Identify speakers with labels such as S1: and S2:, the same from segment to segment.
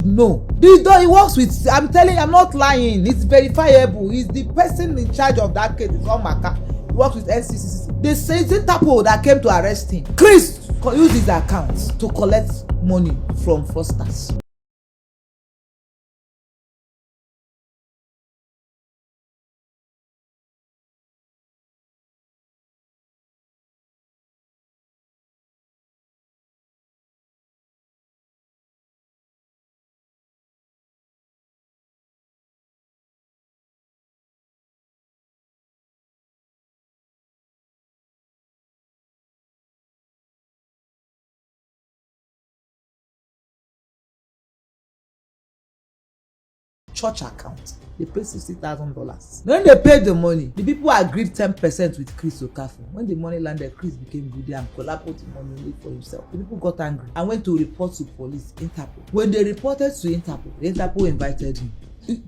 S1: No. He works with, I'm telling you, I'm not lying. It's verifiable. He's the person in charge of that case. It's on Maka. He works with NCCC. They say it's Interpol that came to arrest him. Chris used his account to collect money from fraudsters. Church account. They paid $60,000. When they paid the money, the people agreed 10% with Chris Okafor. When the money landed, Chris became greedy and collaborated the money for himself. The people got angry and went to report to police, Interpol. When they reported to Interpol, the Interpol invited him.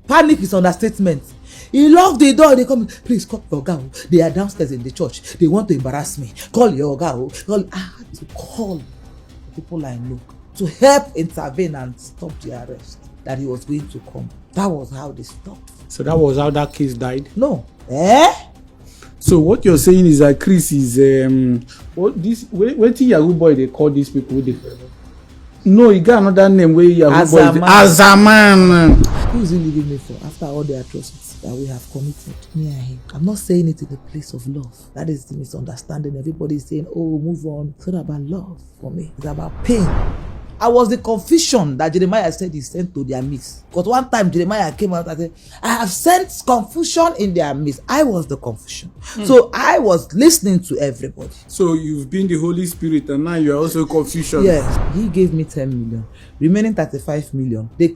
S1: Panic is understatement. He locked the door. They come, please call your oga. They are downstairs in the church. They want to embarrass me. Call your oga. I had to call people I know to help intervene and stop the arrest. That he was going to come. That was how they stopped.
S2: So that was how that case died?
S1: No.
S2: So what you're saying is that Chris is what Yahoo boy they call these people? No, he got another name where Yahoo boy. Azaman.
S1: Who is he leaving me for after all the atrocities that we have committed? Me and him. I'm not saying it in the place of love. That is the misunderstanding. Everybody is saying, oh, move on. It's not about love for me. It's about pain. I was the confusion that Jeremiah said he sent to their midst. Because one time Jeremiah came out and said, I have sent confusion in their midst. I was the confusion. So I was listening to everybody.
S2: So you've been the Holy Spirit and now you're also confusion.
S1: Yes. He gave me 10 million. Remaining 35 million. They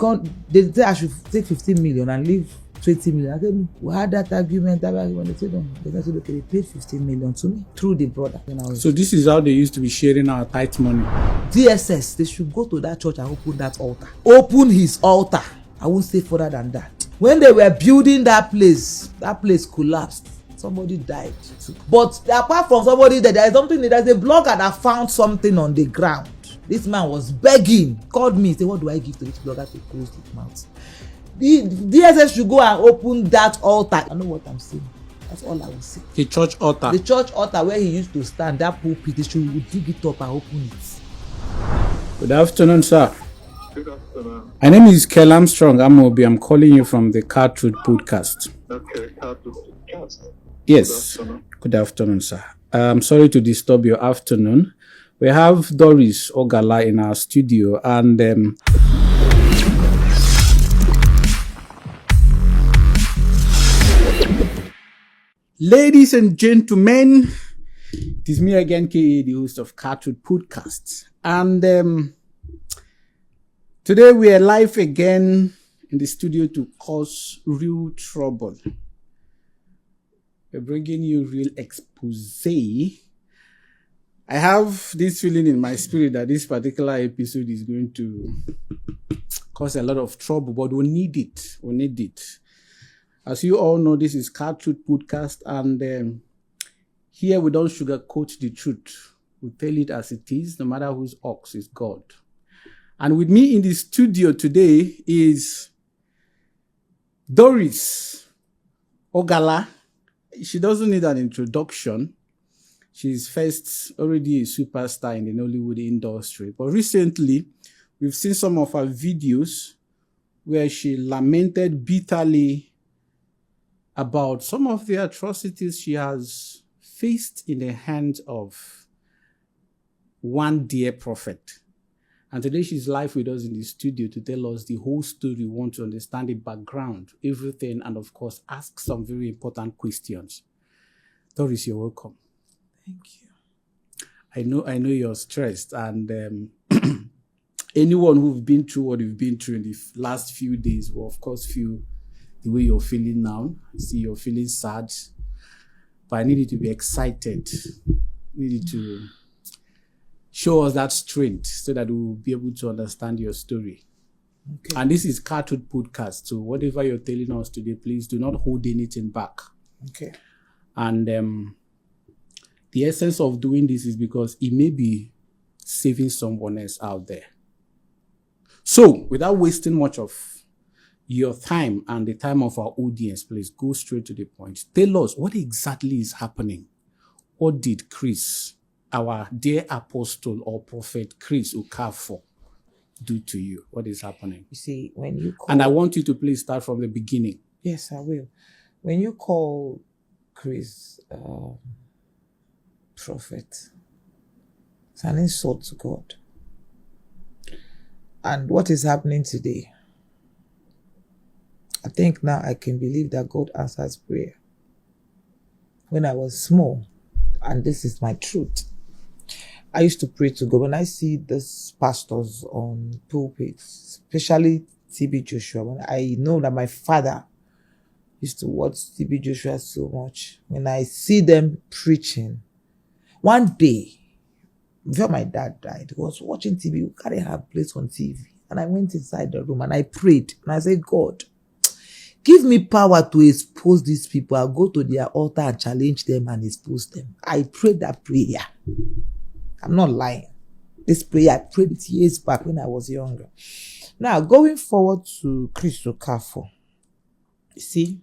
S1: said I should take 15 million and leave 20 million. I said, we had that argument. They said, no. They said, okay, they paid 15 million to me through the brother.
S2: So this is how they used to be sharing our tithe money.
S1: DSS, they should go to that church and open that altar. Open his altar. I won't say further than that. When they were building that place collapsed. Somebody died. But apart from somebody dead, there is something, there's a blogger that found something on the ground. This man was begging. Called me, said, what do I give to this blogger to close his mouth? The DSS should go and open that altar. I know what I'm saying. That's all I will say.
S2: The church altar.
S1: The church altar where he used to stand, that pulpit, they should dig it up and open it.
S2: Good afternoon, sir.
S3: Good afternoon.
S2: My name is Kel Armstrong Amobi. I'm calling you from the Car Truth Podcast.
S3: Okay, Car Truth Podcast.
S2: Yes. Good afternoon, sir. I'm sorry to disturb your afternoon. We have DORIS OGALA in our studio and ladies and gentlemen, it is me again, K.A., the host of Car Truth Podcast. And today we are live again in the studio to cause real trouble. We're bringing you real expose. I have this feeling in my spirit that this particular episode is going to cause a lot of trouble, but we need it. We need it. As you all know, this is Car Truth Podcast, and here we don't sugarcoat the truth. We tell it as it is, no matter whose ox is God. And with me in the studio today is DORIS OGALA. She doesn't need an introduction. She's first already a superstar in the nollywood industry. But recently, we've seen some of her videos where she lamented bitterly about some of the atrocities she has faced in the hands of one dear prophet. And today she's live with us in the studio to tell us the whole story. We want to understand the background, everything, and of course, ask some very important questions. DORIS, you're welcome.
S1: Thank
S2: I
S1: you.
S2: know you're stressed, and anyone who've been through what you've been through in the last few days will, of course, feel the way you're feeling now. I see you're feeling sad, but I need you to be excited. I need you to show us that strength so that we'll be able to understand your story. Okay. And this is Car Truth Podcast, so whatever you're telling us today, please do not hold anything back.
S1: Okay.
S2: And the essence of doing this is because it may be saving someone else out there. So, without wasting much of your time and the time of our audience, please go straight to the point. Tell us what exactly is happening. What did Chris, our dear apostle or prophet Chris Okafor, do to you? What is happening?
S1: You see, when you call...
S2: And I want you to please start from the beginning.
S1: Yes, I will. When you call Chris prophet, it's an insult to God. And what is happening today, I think now I can believe that God answers prayer. When I was small, and this is my truth, I used to pray to God. When I see these pastors on pulpits, especially TB Joshua, when I know that my father used to watch TB Joshua so much, when I see them preaching, one day, before my dad died, he was watching TV, we carry her place on TV, and I went inside the room and I prayed, and I said, God, give me power to expose these people. I'll go to their altar and challenge them and expose them. I prayed that prayer. I'm not lying. This prayer, I prayed it years back when I was younger. Now, going forward to Chris Okafor, you see,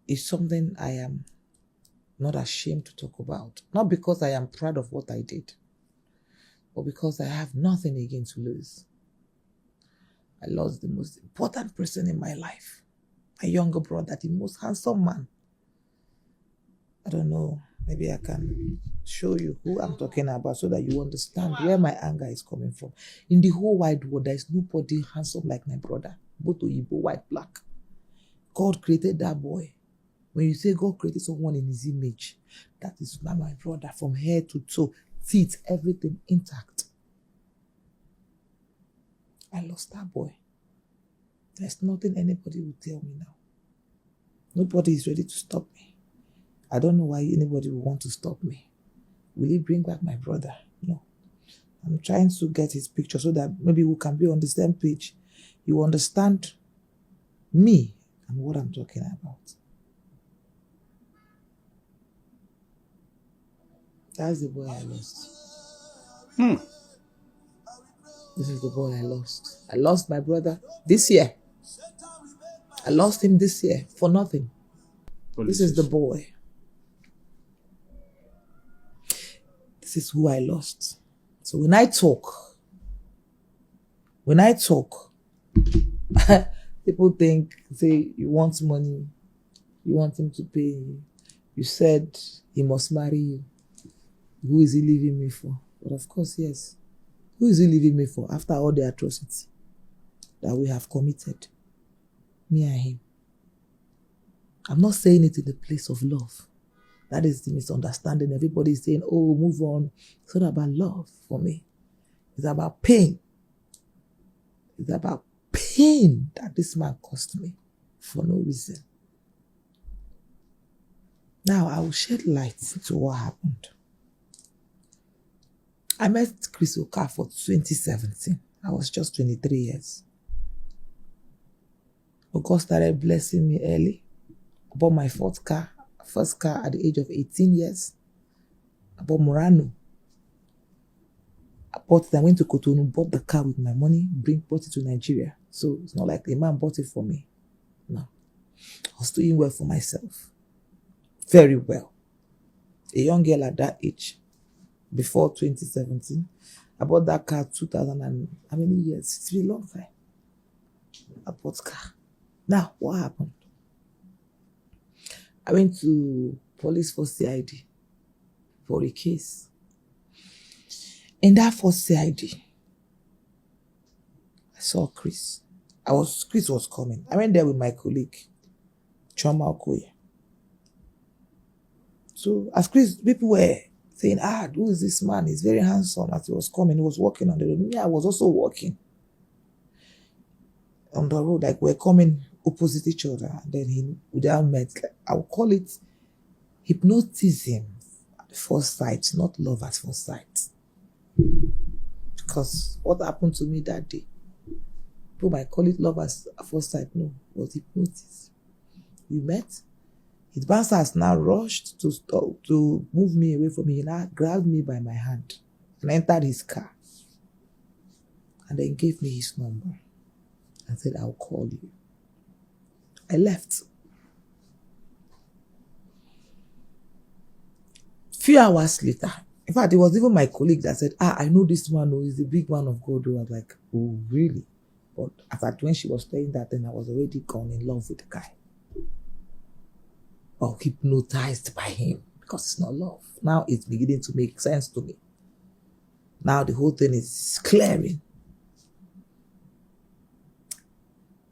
S1: it's something I am not ashamed to talk about. Not because I am proud of what I did, but because I have nothing again to lose. I lost the most important person in my life, my younger brother, the most handsome man. I don't know, maybe I can show you who I'm talking about so that you understand where my anger is coming from. In the whole wide world, there is nobody handsome like my brother, both Igbo, white, black. God created that boy. When you say God created someone in his image, that is not my brother, from head to toe, teeth, everything intact. I lost that boy. There's nothing anybody will tell me now. Nobody is ready to stop me. I don't know why anybody will want to stop me. Will he bring back my brother? No. I'm trying to get his picture so that maybe we can be on the same page. You understand me and what I'm talking about. That's the boy I lost. This is the boy I lost. I lost my brother this year. I lost him this year for nothing. This is the boy. This is who I lost. So when I talk, people say, you want money, you want him to pay you. You said he must marry you. Who is he leaving me for? But of course, yes. Who is he leaving me for after all the atrocity that we have committed? Me and him. I'm not saying it in the place of love. That is the misunderstanding. Everybody is saying, oh, move on. It's not about love for me. It's about pain. It's about pain that this man caused me for no reason. Now, I will shed light to what happened. I met Chris Okafor 2017. I was just 23 years. God started blessing me early. I bought my first car at the age of 18 years. I bought Murano. I went to Cotonou, bought the car with my money, brought it to Nigeria. So it's not like the man bought it for me. No. I was doing well for myself. Very well. A young girl at that age, before 2017, I bought that car 2000 and how many years? It's been a long time. I bought car. Now, what happened? I went to police for CID for a case. In that first CID, I saw Chris. Chris was coming. I went there with my colleague, Choma Okoye. So as Chris, people were saying, who is this man? He's very handsome. As he was coming, he was walking on the road. Me, I was also walking on the road, like we're coming opposite each other. And then we met. I would call it hypnotism at first sight, not love at first sight. Because what happened to me that day, people might call it love at first sight. No, it was hypnotism. We met. His bastard has now rushed to move me away from me. He now grabbed me by my hand And I entered his car. And then gave me his number. And said, I'll call you. I left. Few hours later, in fact, it was even my colleague that said, I know this man, he's the big man of God. I was like, oh, really? But after when she was saying that, then I was already gone in love with the guy. Or hypnotized by him. Because it's not love. Now it's beginning to make sense to me. Now the whole thing is clearing.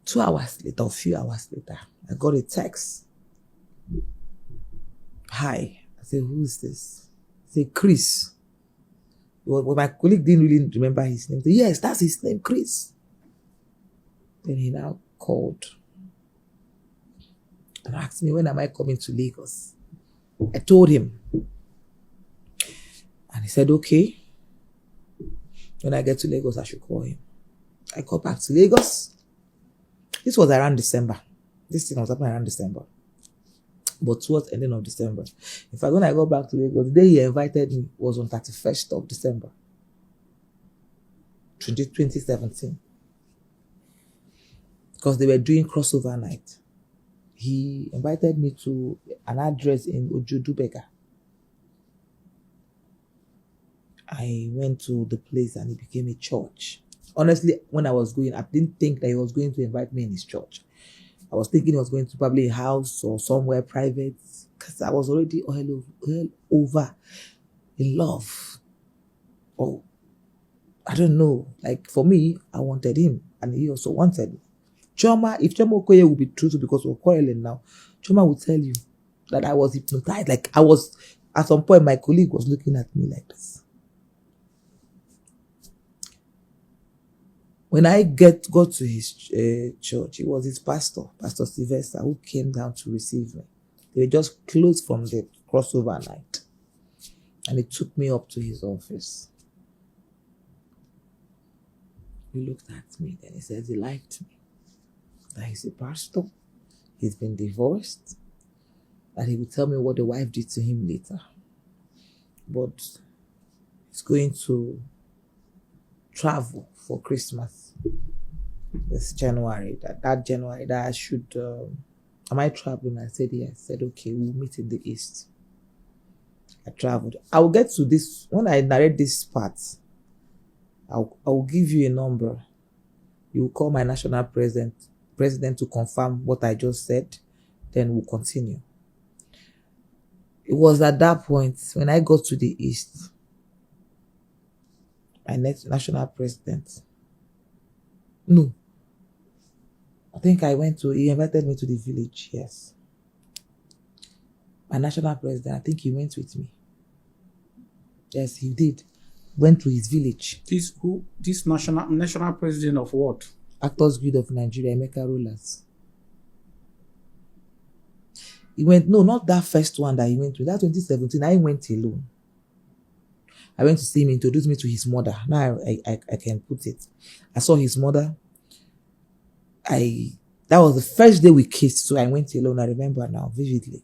S1: 2 hours later, a few hours later, I got a text. Hi. I said, who is this? I said, Chris. Well, my colleague didn't really remember his name. I said, yes, that's his name, Chris. Then he now called and asked me, when am I coming to Lagos? I told him. And he said, okay. When I get to Lagos, I should call him. I got back to Lagos. This was around December. This thing was happening around December. But towards the ending of December. In fact, when I got back to Lagos, the day he invited me was on 31st of December. 2017. Because they were doing crossover night. He invited me to an address in Ojudubega. I went to the place and it became a church. Honestly, when I was going, I didn't think that he was going to invite me in his church. I was thinking he was going to probably a house or somewhere private because I was already all over in love. Oh, I don't know. Like for me, I wanted him and he also wanted me. Choma, if Choma Okoye would be true to because we're quarreling now, Choma would tell you that I was hypnotized. Like I was, at some point, my colleague was looking at me like this. When I got to his church, it was his pastor, Pastor Sylvester, who came down to receive me. They were just closed from the crossover night. And he took me up to his office. He looked at me, then he said he liked me. That he's a pastor, he's been divorced, that he would tell me what the wife did to him later. But he's going to travel for Christmas this January. That January, that I should, am I traveling? I said yes. I said, okay, we'll meet in the East. I traveled. I will get to this, when I narrate this part, I will give you a number. You will call my national president to confirm what I just said, then we'll continue. It was at that point, when I got to the East, my next national president. No. I think he invited me to the village, yes. My national president, I think he went with me. Yes, he did. Went to his village.
S2: This national president of what?
S1: Actors Guild of Nigeria, Emeka Rollers. He went, no, not that first one that he went to. That 2017, I went alone. I went to see him, introduce me to his mother. Now I can put it. I saw his mother. That was the first day we kissed, so I went alone. I remember now vividly.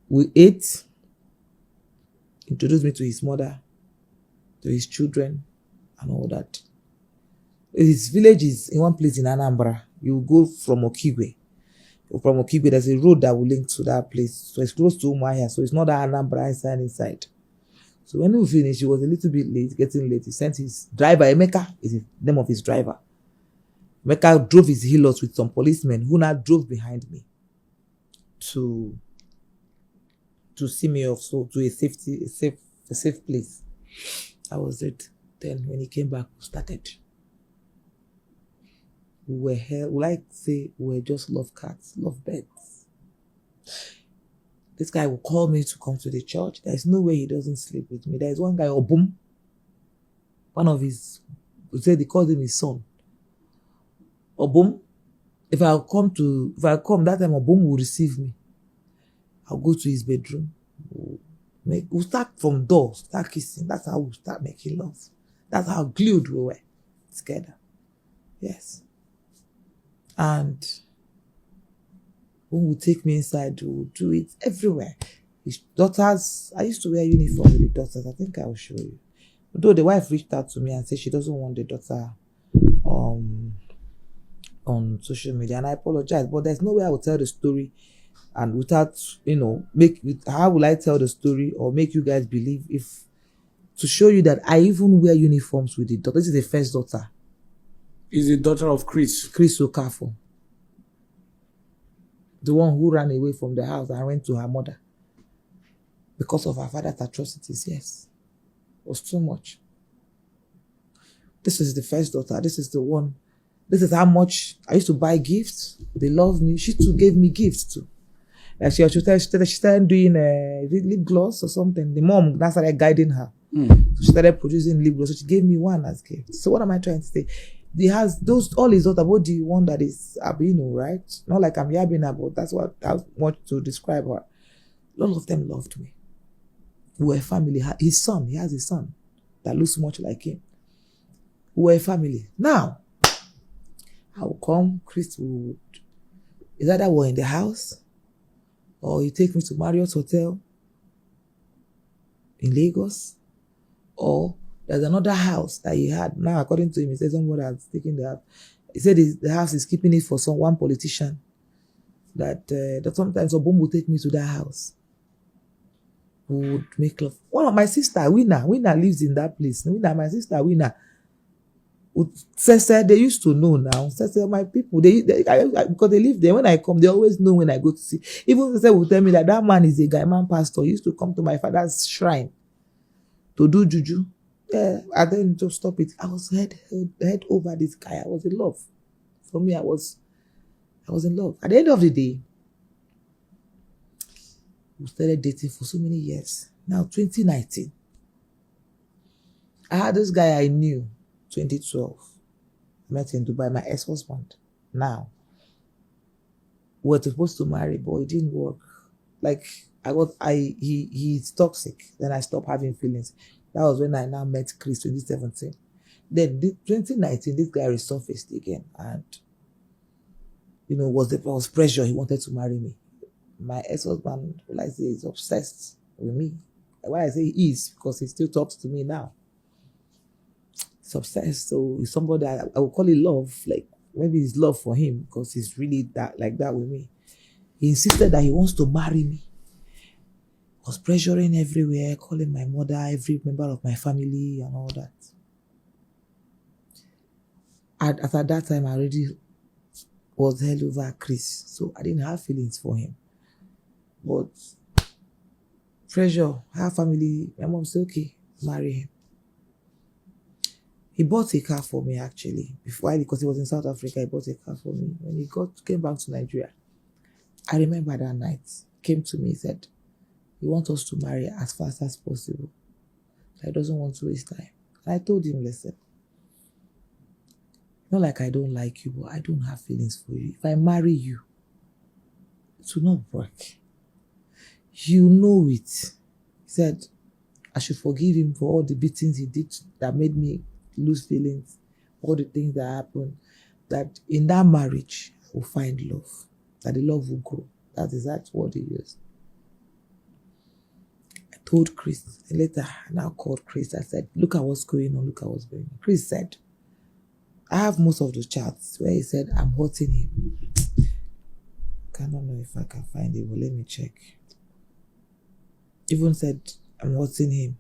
S1: We ate, introduced me to his mother, to his children, and all that. His village is in one place in Anambra. You go from Okigwe. From Okigwe, there's a road that will link to that place. So it's close to Umuahia, so it's not that Anambra inside. So when we finished, he was a little bit late, getting late. He sent his driver, Emeka is the name of his driver. Emeka drove his heelers with some policemen who now drove behind me to see me off, so to a safe place. That was it. Then when he came back, we started. We were just love cats, love birds. This guy will call me to come to the church. There's no way he doesn't sleep with me. There's one guy, Obum. One of his, they called him his son. Obum. If I come, that time Obum will receive me. I'll go to his bedroom. We'll start from door, start kissing. That's how we'll start making love. That's how glued we were together. Yes. And when we take me inside, we'll do it everywhere. His daughters, I used to wear uniform with the daughters. I think I will show you. Though the wife reached out to me and said she doesn't want the daughter on social media, and I apologize, but there's no way I will tell the story and without, how will I tell the story or make you guys believe if to show you that I even wear uniforms with the daughter. This is the first daughter.
S2: Is the daughter of Chris.
S1: Chris Okafor. The one who ran away from the house and went to her mother because of her father's atrocities. Yes. It was too much. This is the first daughter. This is the one. This is how much I used to buy gifts. They love me. She too gave me gifts too. Like she started doing lip gloss or something. The mom that started guiding her. So she started producing lip gloss. So she gave me one as gift. So what am I trying to say? All his daughter about the one that is Abino, right? Not like I'm yabbing about. That's what I want to describe her. All of them loved me. We were a family. His son, he has a son that looks much like him. We were a family. Now, I will come, Chris would, is either we're in the house or you take me to Marriott Hotel in Lagos, or there's another house that he had. Now, according to him, he said somebody has taken the house. He said the house is keeping it for one politician. That sometimes Obum will take me to that house. We would make love. One of my sister, Winner lives in that place. My sister, Winner. They used to know now. My people, because they live there. When I come, they always know when I go to see. Even Sese will tell me that man is a Gaiman pastor. He used to come to my father's shrine to do juju. Yeah, and then to stop it. I was head over this guy. I was in love. For me, I was in love. At the end of the day, we started dating for so many years. Now, 2019. I had this guy I knew, 2012. I met in Dubai, my ex-husband. Now, we were supposed to marry, but it didn't work. Like, he's toxic. Then I stopped having feelings. That was when I now met Chris, 2017. Then 2019, this guy resurfaced again. And, was pressure. He wanted to marry me. My ex-husband, like I say, is obsessed with me. Why I say he is, because he still talks to me now. He's obsessed. So it's somebody I would call it love. Like, maybe it's love for him, because he's really like that with me. He insisted that he wants to marry me. Was pressuring everywhere, calling my mother, every member of my family, and all that. And at that time, I already was hell over Chris, so I didn't have feelings for him. But pressure, her family, my mom said, okay, marry him. He bought a car for me, actually. Because he was in South Africa, he bought a car for me. When he came back to Nigeria, I remember that night, came to me, said, he wants us to marry as fast as possible. He doesn't want to waste time. And I told him, listen, not like I don't like you, but I don't have feelings for you. If I marry you, it will not work. You know it. He said, I should forgive him for all the beatings he did that made me lose feelings, all the things that happened, that in that marriage, we'll find love, that the love will grow. That is what he used. I told Chris, and later I now called Chris. I said, look at what's going on, look at what's going on. Chris said, I have most of the chats where he said, I'm hurting him. I don't know if I can find it, but let me check. Even said, I'm hurting him.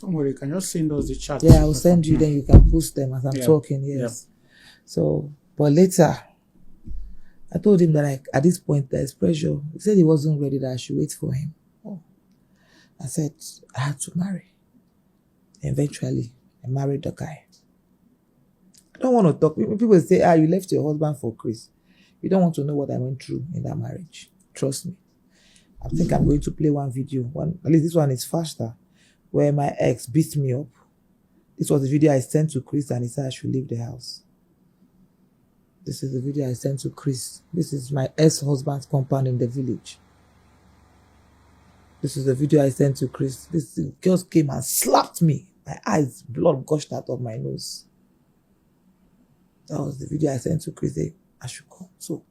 S2: Don't worry, you can just send us the chat.
S1: Yeah, I will send you, then you can post them as I'm talking, yes. Yeah. So, but later, I told him that at this point there's pressure. He said he wasn't ready, that I should wait for him. Oh. I said, I had to marry. Eventually, I married the guy. I don't want to talk. People say, you left your husband for Chris. You don't want to know what I went through in that marriage. Trust me. I think I'm going to play one video. At least this one is Fraudstar, where my ex beat me up. This was the video I sent to Chris and he said I should leave the house. This is the video I sent to Chris. This is my ex-husband's compound in the village. This is the video I sent to Chris. This girl came and slapped me. My eyes, blood gushed out of my nose. That was the video I sent to Chris. I should come. So,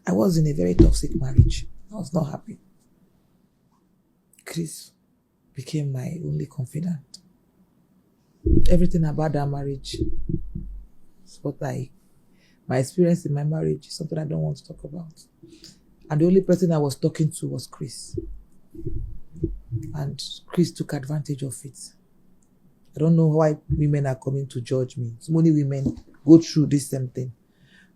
S1: I was in a very toxic marriage. I was not happy. Chris became my only confidant. Everything about that marriage is my experience in my marriage is something I don't want to talk about. And the only person I was talking to was Chris. And Chris took advantage of it. I don't know why women are coming to judge me. So many women go through this same thing.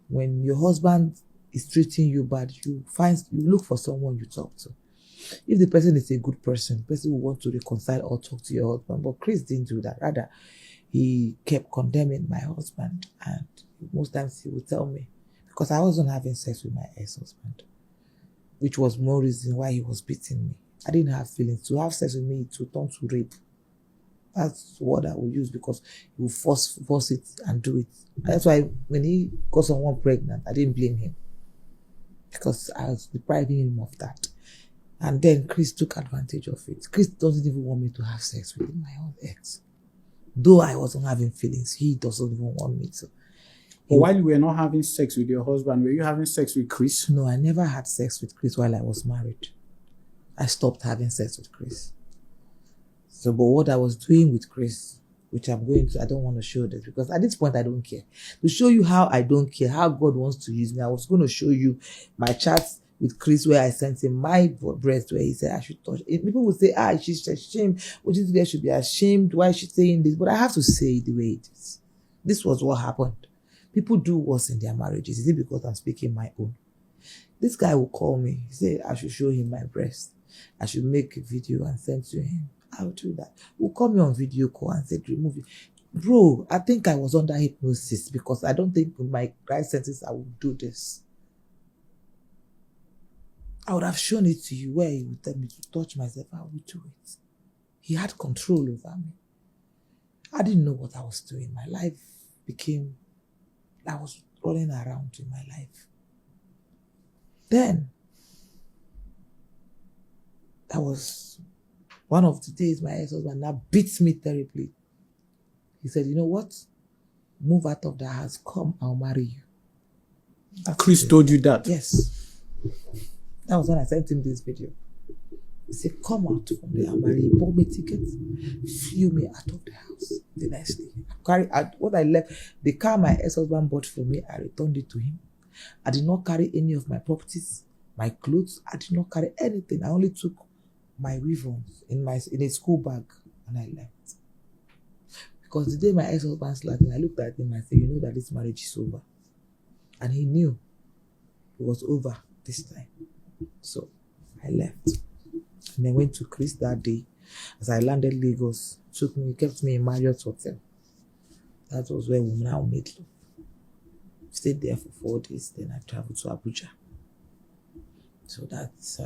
S1: When your husband is treating you bad, you look for someone you talk to. If the person is a good person, the person will want to reconcile or talk to your husband. But Chris didn't do that. Rather, he kept condemning my husband. And most times he would tell me, because I wasn't having sex with my ex-husband, which was more reason why he was beating me. I didn't have feelings. To have sex with me, to turn to rape. That's what I would use, because he would force it and do it. And that's why when he got someone pregnant, I didn't blame him, because I was depriving him of that. And then Chris took advantage of it. Chris doesn't even want me to have sex with my own ex. Though I wasn't having feelings, he doesn't even want me to.
S2: But while you were not having sex with your husband, were you having sex with Chris?
S1: No, I never had sex with Chris while I was married. I stopped having sex with Chris. So, but what I was doing with Chris, which I don't want to show this, because at this point I don't care. To show you how I don't care, how God wants to use me, I was going to show you my chats with Chris where I sent him my breast where he said I should touch it. People would say, she's ashamed. What this girl should be ashamed. Why is she saying this? But I have to say it the way it is. This was what happened. People do worse in their marriages. Is it because I'm speaking my own? This guy will call me. He said I should show him my breast. I should make a video and send to him. I'll do that. He'll call me on video call and said, remove it. Bro, I think I was under hypnosis, because I don't think in my right senses I would do this. I would have shown it to you where he would tell me to touch myself. I would do it. He had control over me. I didn't know what I was doing. My life I was running around in my life. Then, that was one of the days my ex-husband now beats me terribly. He said, you know what? Move out of the house. Come, I'll marry you.
S2: Chris told you that?
S1: Yes. That was when I sent him this video. He said, come out from there, I'll marry you. Bought me tickets, flew me out of the house the next day. What I left, the car my ex-husband bought for me, I returned it to him. I did not carry any of my properties, my clothes. I did not carry anything. I only took my weave-ons in a school bag, and I left. Because the day my ex-husband slapped me, I looked at him and said, you know that this marriage is over. And he knew it was over this time. So I left. And I went to Chris that day. As I landed Lagos, kept me in Marriott Hotel. That was where we now made love. Stayed there for 4 days, then I traveled to Abuja. So that's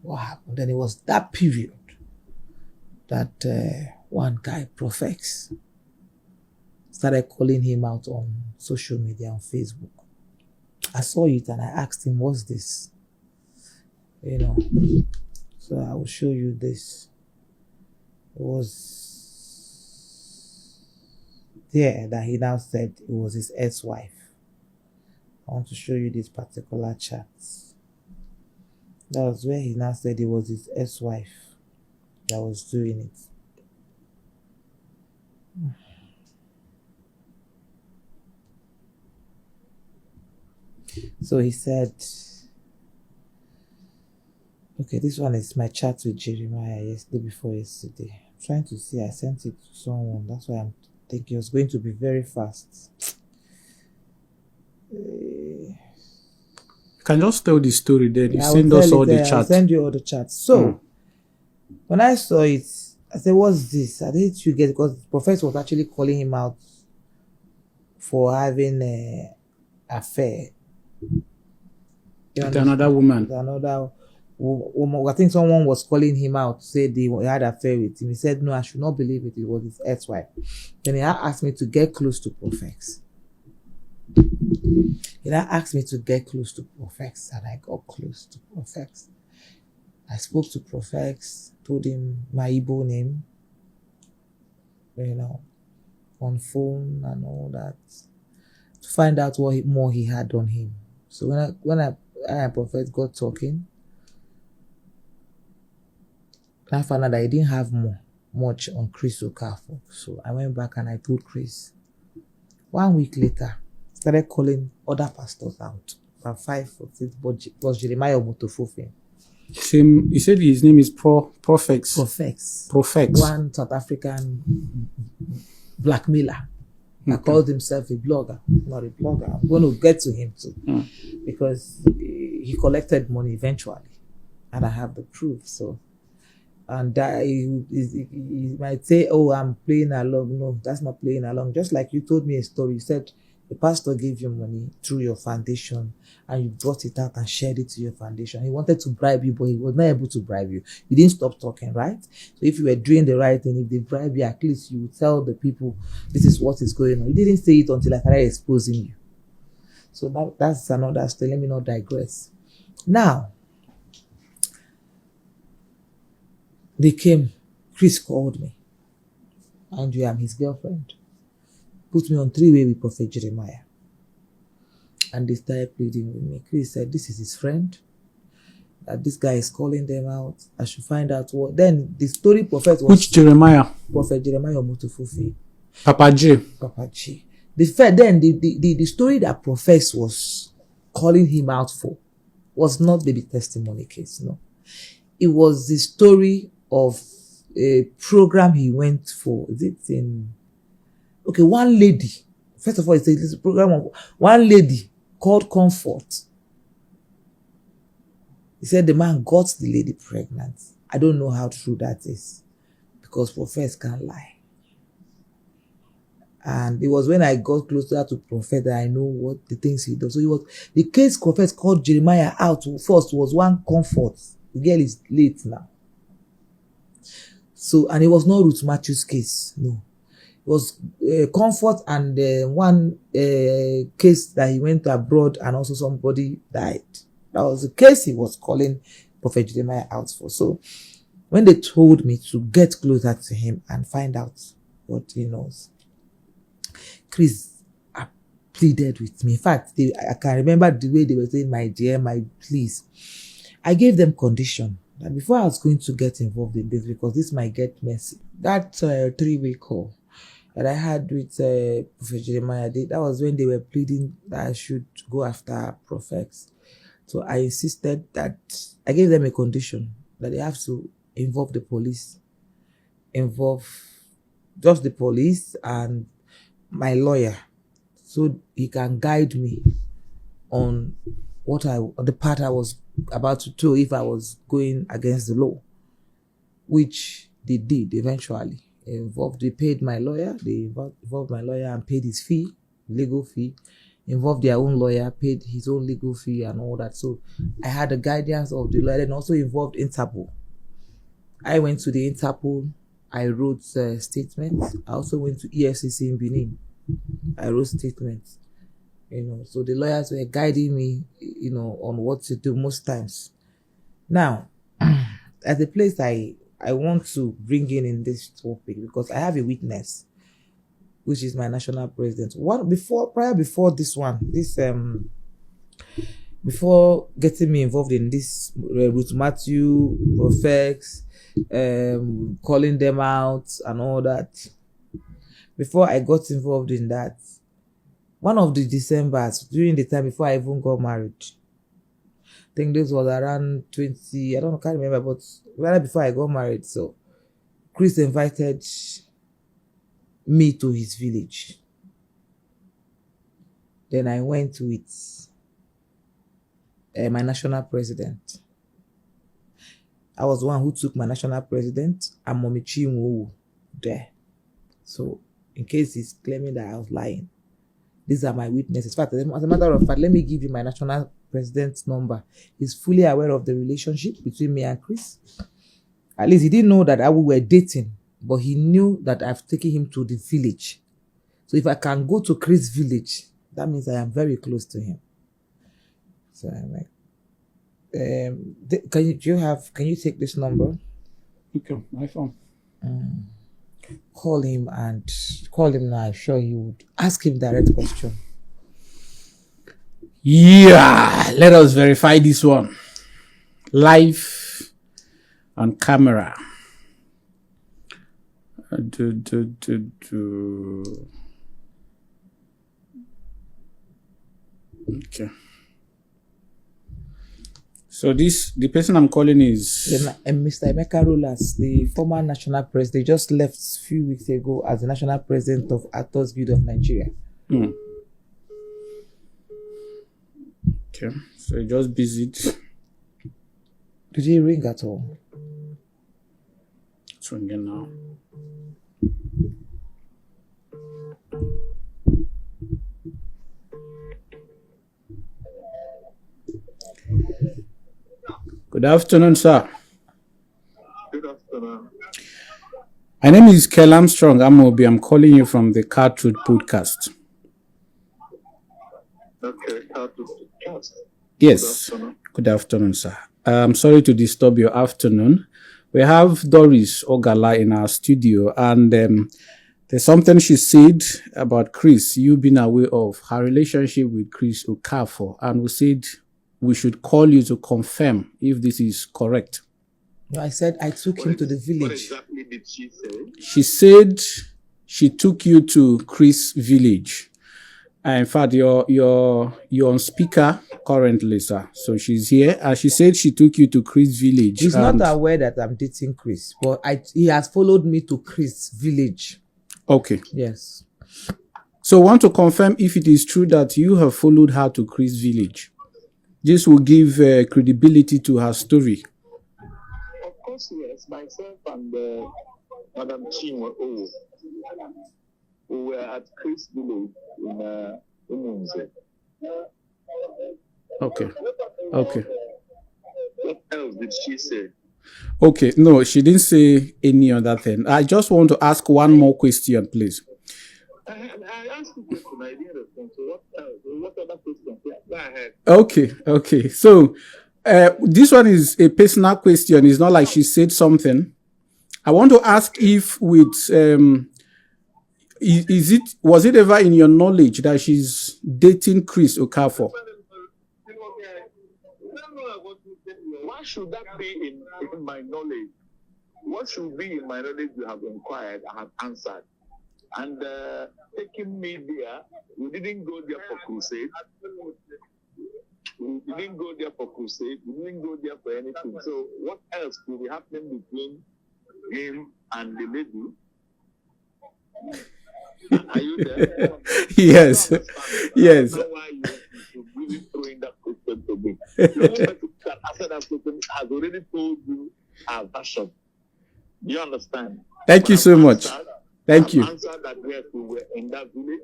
S1: what happened. Then it was that period that one guy, Profex, started calling him out on social media, on Facebook. I saw it and I asked him, what's this? You know, so I will show you this. It was there that he now said it was his ex-wife. I want to show you this particular chat. That was where he now said it was his ex-wife that was doing it. So he said, okay, this one is my chat with Jeremiah before yesterday. I'm trying to see, I sent it to someone. That's why I'm thinking it was going to be very fast.
S2: You can just tell the story then. You send us all the chats.
S1: I'll send you all the chats. So, when I saw it, I said, what's this? I didn't you get it, because the professor was actually calling him out for having an affair.
S2: With another woman.
S1: With another woman. I think someone was calling him out to say they had an affair with him. He said, no, I should not believe it. It was his ex-wife. Then he asked me to get close to Profex. He now asked me to get close to Profex, and I got close to Profex. I spoke to Profex, told him my Igbo name, you know, on phone and all that, to find out what more he had on him. So when I and Profex got talking, I found out that he didn't have much on Chris Okafor. So I went back and I told Chris. 1 week later, started calling other pastors out. From 5 or 6, but was Jeremiah Omotofofe.
S2: Same. You said his name is Prophex.
S1: Prophex. One South African blackmailer. That called himself a blogger. Not a blogger. I'm going to get to him too. Because he collected money eventually. And I have the proof. So, and he might say, oh, I'm playing along. No, that's not playing along. Just like you told me a story. You said the pastor gave you money through your foundation and you brought it out and shared it to your foundation. He wanted to bribe you, but he was not able to bribe you. You didn't stop talking, right? So if you were doing the right thing, if they bribe you, at least you would tell the people this is what is going on. You didn't say it until I started exposing you. So that's another story. Let me not digress. Now, they came. Chris called me. And I'm his girlfriend. Put me on 3-way with Prophet Jeremiah. And they started pleading with me. Chris said, this is his friend. That this guy is calling them out. I should find out what. Then the story prophet was.
S2: Which Jeremiah?
S1: Prophet Jeremiah Omotofofe.
S2: Papa J.
S1: The story that prophet was calling him out for was not baby testimony case, no. It was the story of a program he went for. Is it in... Okay, one lady. First of all, it's a program of one lady called Comfort. He said the man got the lady pregnant. I don't know how true that is because prophets can't lie. And it was when I got closer to prophet that I know what the things he does. So it was the case prophet called Jeremiah out first was one Comfort. The girl is late now. So, and it was not Ruth Matthew's case, no. It was Comfort and one case that he went abroad and also somebody died. That was the case he was calling Prophet Jeremiah out for. So when they told me to get closer to him and find out what he knows, Chris pleaded with me. In fact, I can remember the way they were saying, my dear, my please. I gave them condition that before I was going to get involved in this, because this might get messy, that 3-way call that I had with Prophet Jeremiah, that was when they were pleading that I should go after prophets. So I insisted that I gave them a condition that they have to involve the police, involve just the police and my lawyer, so he can guide me on the part I was about to do if I was going against the law, which they did eventually. They paid my lawyer, they involved my lawyer and paid his fee, legal fee, involved their own lawyer, paid his own legal fee and all that. So I had the guidance of the lawyer and also involved Interpol. I went to the Interpol, I wrote statements. I also went to EFCC in Benin. I wrote statements. So the lawyers were guiding me, on what to do most times. Now, at the place I want to bring in this topic, because I have a witness, which is my national president. Before getting me involved in this, Ruth Matthew, prophets, calling them out and all that. Before I got involved in that, one of the Decembers, during the time before I even got married, I think this was around 20, can't remember, but right before I got married. So Chris invited me to his village. Then I went with my national president. I was the one who took my national president and Mommy Chinwo there. So in case he's claiming that I was lying, these are my witnesses. In fact, as a matter of fact, let me give you my national president's number. He's fully aware of the relationship between me and Chris. At least he didn't know that we were dating, but he knew that I've taken him to the village. So if I can go to Chris' village, that means I am very close to him. So I'm like, can you take this number?
S2: Okay, my phone.
S1: Call him now. I'm sure you would ask him direct question.
S2: Yeah, let us verify this one live on camera. Okay. So the person I'm calling is
S1: Mr. Emeka Rollas, the former national president. They just left a few weeks ago as the national president of Actors Guild of Nigeria.
S2: Okay, so he just busied.
S1: Did he ring at all?
S2: It's ringing now. Good afternoon, sir.
S3: Good afternoon.
S2: My name is Kel Armstrong Amobi. I'm calling you from the Car Truth podcast.
S3: Okay, how to cast?
S2: Yes. Good afternoon, sir. I'm sorry to disturb your afternoon. We have Doris Ogala in our studio, and there's something she said about Chris, you being aware of her relationship with Chris Okafor, and we said we should call you to confirm if this is correct.
S1: No, I said I took him to the village.
S3: What exactly did she say?
S2: She said she took you to Chris' village. In fact, you're on speaker currently, sir. So she's here, and she said she took you to Chris' village.
S1: He's not aware that I'm dating Chris, but he has followed me to Chris' village.
S2: Okay.
S1: Yes.
S2: So I want to confirm if it is true that you have followed her to Chris' village. This will give credibility to her story.
S3: Of course, yes. Myself and Madam Chinwe O. We were at Chris Village in Umunze.
S2: Okay.
S3: What else did she say?
S2: Okay. No, she didn't say any other thing. I just want to ask one more question, please.
S3: I asked you a question. I didn't respond. So what else? What other question? Go ahead.
S2: Okay. So this one is a personal question. It's not like she said something. I want to ask if with was it ever in your knowledge that she's dating Chris Okafor?
S3: Why should that be in my knowledge? What should be in my knowledge? You have inquired, I have answered. And taking me there, we didn't go there for crusade. We didn't go there for crusade. We didn't go there for anything. So what else could be happening between him and the lady? Are you there?
S2: Yes. Yes.
S3: That's why you really throwing that question to me. The person that answered that question has already told you our version. Do you understand?
S2: Thank you so much. Thank you.
S3: I've answered that yes, we were in that village,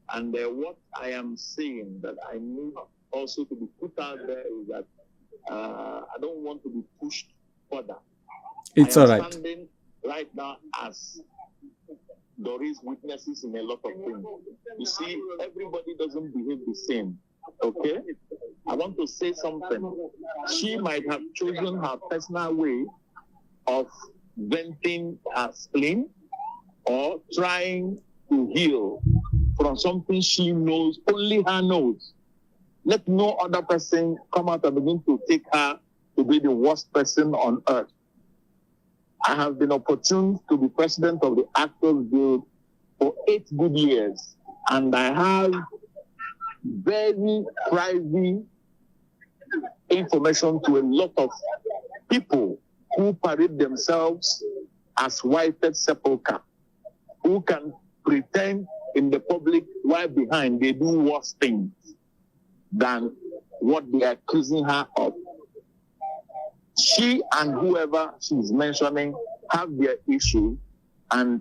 S3: and what I am saying that I need also to be put out there is that I don't want to be pushed further.
S2: It's all right.
S3: Standing right now as Doris witnesses in a lot of things. You see, everybody doesn't behave the same. Okay? I want to say something. She might have chosen her personal way of venting her spleen or trying to heal from something she knows, only her knows. Let no other person come out and begin to take her to be the worst person on earth. I have been opportune to be president of the Actors Guild for 8 good years, and I have very private information to a lot of people who parade themselves as whited sepulchre, who can pretend in the public while behind they do worse things than what they are accusing her of. She and whoever she's mentioning have their issue, and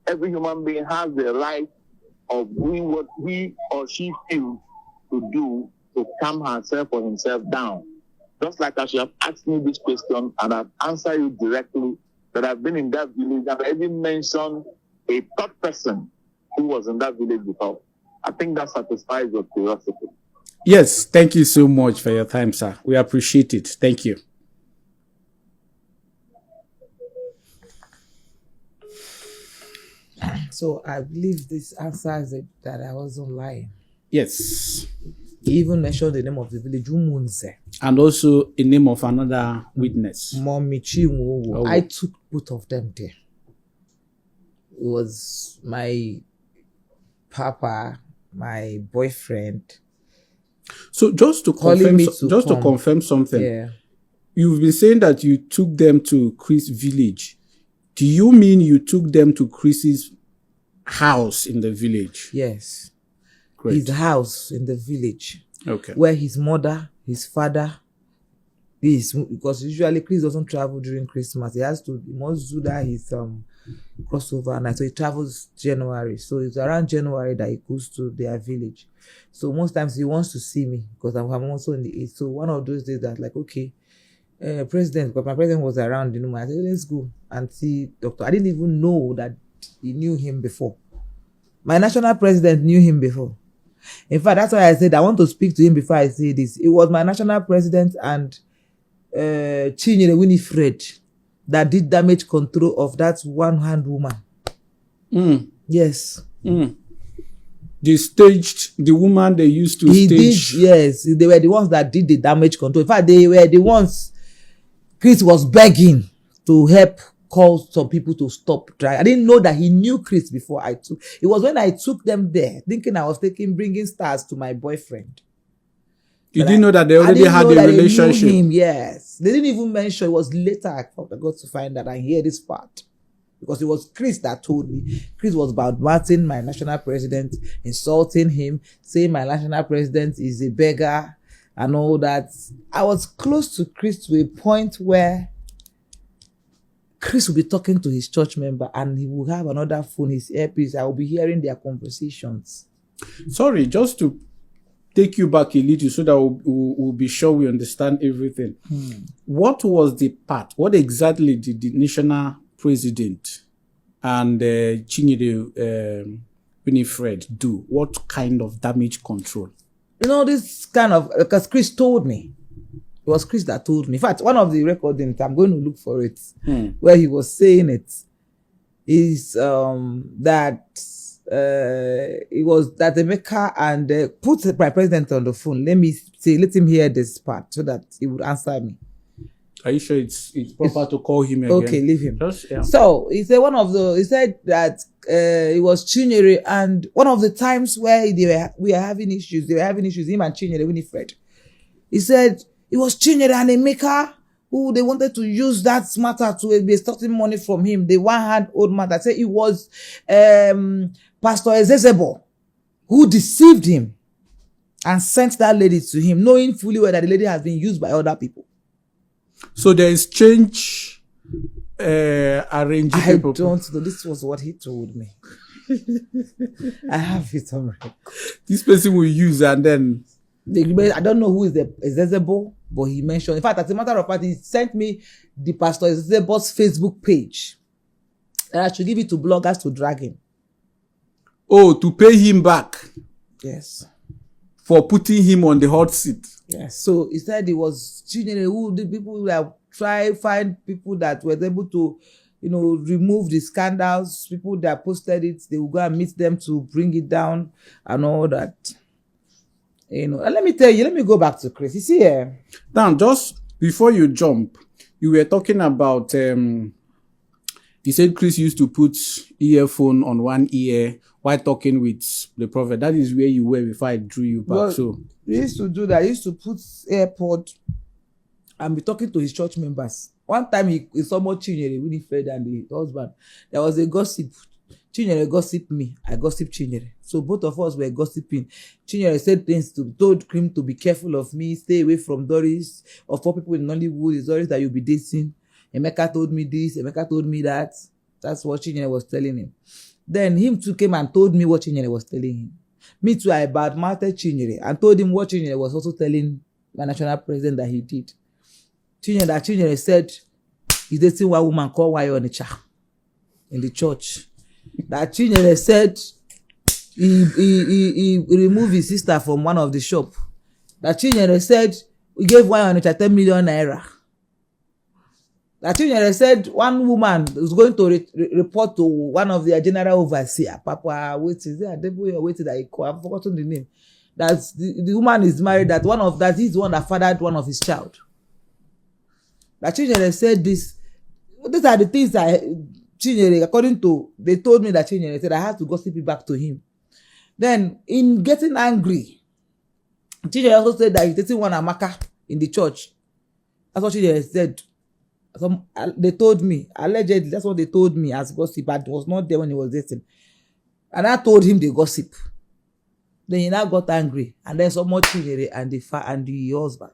S3: every human being has the right of doing what he or she feels to do to calm herself or himself down. Just like as you have asked me this question, and I've answered you directly, that I've been in that village, and I even mentioned a third person who was in that village before. I think that satisfies your curiosity.
S2: Yes, thank you so much for your time, sir. We appreciate it. Thank you.
S1: So I believe this answers it, that I wasn't lying.
S2: Yes.
S1: He even mentioned the name of the village, Umunze.
S2: And also a name of another witness.
S1: Mommy Chinwe.
S2: Oh.
S1: I took both of them there. was my papa, my boyfriend.
S2: So just to confirm something,
S1: Yeah.
S2: you've been saying that you took them to Chris' village. Do you mean you took them to Chris's house in the village?
S1: Yes.
S2: Great.
S1: His house in the village.
S2: Okay.
S1: Where his mother, his father, because usually Chris doesn't travel during Christmas. He must do that his crossover night. So he travels January. So it's around January that he goes to their village. So most times he wants to see me because I'm also in the East. So one of those days that like, okay, president, because my president was around, I said, let's go and see doctor. I didn't even know that he knew him before. My national president knew him before. In fact, that's why I said I want to speak to him before I say this. It was my national president and Chinyere Winifred that did damage control of that one-hand woman. Yes.
S2: They staged the woman they used to stage.
S1: Yes. They were the ones that did the damage control. In fact, they were the ones Chris was begging to help call some people to stop trying. I didn't know that he knew Chris before I took. It was when I took them there, thinking I was bringing stars to my boyfriend.
S2: You didn't know that they already had a relationship.
S1: They knew him, yes. They didn't even mention. It was later I got to find that I hear this part. Because it was Chris that told me. Chris was about Martin, my national president, insulting him, saying my national president is a beggar and all that. I was close to Chris to a point where Chris will be talking to his church member and he will have another phone, his earpiece. I will be hearing their conversations.
S2: Sorry, just to take you back a little so that we'll be sure we understand everything. What was the part? What exactly did the national president and Chinyere Winifred do? What kind of damage control?
S1: This kind of, because Chris told me. It was Chris that told me. In fact, one of the recordings, I'm going to look for it, where he was saying it, is that it was that Emeka and put my president on the phone. Let him hear this part so that he would answer me.
S2: Are you sure it's proper to call him again?
S1: Okay, leave him.
S2: Yeah.
S1: So he said he said that it was Chinyere, and one of the times where we were having issues, him and Chinyere Winifred. He said it was Chinyere and Emeka who they wanted to use that matter to be extorting money from him. The one-hand old man that said it was Pastor Ezezebo who deceived him and sent that lady to him, knowing fully well that the lady has been used by other people.
S2: So there is change arranging people.
S1: I don't know. This was what he told me. I have it on record.
S2: This person will use and then...
S1: I don't know who is the Ezezebo, but he mentioned. In fact, as a matter of fact, he sent me the Pastor Ezezebo's Facebook page. And I should give it to bloggers to drag him.
S2: Oh, to pay him back?
S1: Yes.
S2: For putting him on the hot seat?
S1: Yes. So he said it was Chinyere who the people that find people that were able to, remove the scandals, people that posted it, they will go and meet them to bring it down and all that. And let me tell you, let me go back to Chris. You see here.
S2: Now, just before you jump, you were talking about, you said Chris used to put earphone on one ear while talking with the prophet. That is where you were before I drew you back.
S1: Well,
S2: so
S1: he used to do that. He used to put AirPod and be talking to his church members. One time he saw more Chinyere Winifred and the husband. There was a gossip. Chinyere gossiped me. I gossiped Chinyere. So both of us were gossiping. Chinyere said things told him to be careful of me, stay away from Doris, or for people in Nollywood, it's Doris that you'll be dating. Emeka told me this, Emeka told me that. That's what Chinyere was telling him. Then him too came and told me what Chinyere was telling him. Me too, I badmouthed Chinyere and told him what Chinyere was also telling my national president that he did. Chinyere said he's dating one woman called Wayo Onitsha in the church. That Chinyere said he removed his sister from one of the shop. That Chinyere said he gave Wayo Onitsha 10 million naira. That Chinyere said one woman was going to report to one of their general overseer, Papa, waiting there, waiting that he called, I've forgotten the name. That the woman is married, that he's the one that fathered one of his child. That Chinyere said this. These are the things Chinyere, according to, they told me that Chinyere said I had to gossip it back to him. Then, in getting angry, Chinyere also said that he's dating one Amaka in the church. That's what Chinyere said. They told me, allegedly, that's what they told me as gossip, but was not there when he was dating. And I told him the gossip. Then he now got angry. And then someone Chinyere and the husband.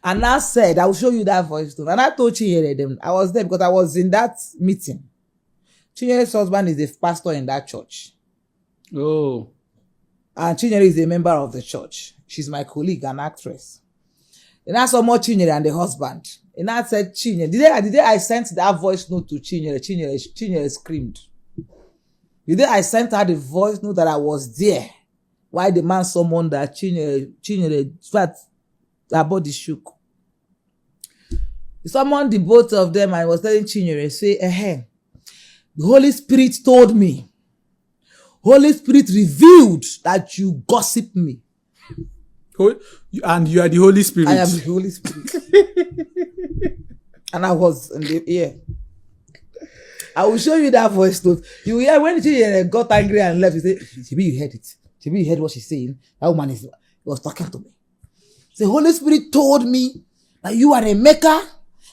S1: And I said, I will show you that voice note. And I told Chinyere them, I was there because I was in that meeting. Chinyere's husband is a pastor in that church.
S2: Oh.
S1: And Chinyere is a member of the church. She's my colleague, an actress. Then I saw more Chinyere and the husband. And I said, Chinyere, the day I sent that voice note to Chinyere screamed. The day I sent her the voice note that I was there, why the man summoned that Chinyere, her body shook. He summoned the both of them and was telling Chinyere, say, the Holy Spirit told me. Holy Spirit revealed that you gossip me.
S2: And you are the Holy Spirit.
S1: I am the Holy Spirit. And I was in the ear. I will show you that voice note. You hear when she got angry and left, you say, Chibi, you heard it. Chibi, you heard what she's saying. That woman was talking to me. The Holy Spirit told me that you are a maker,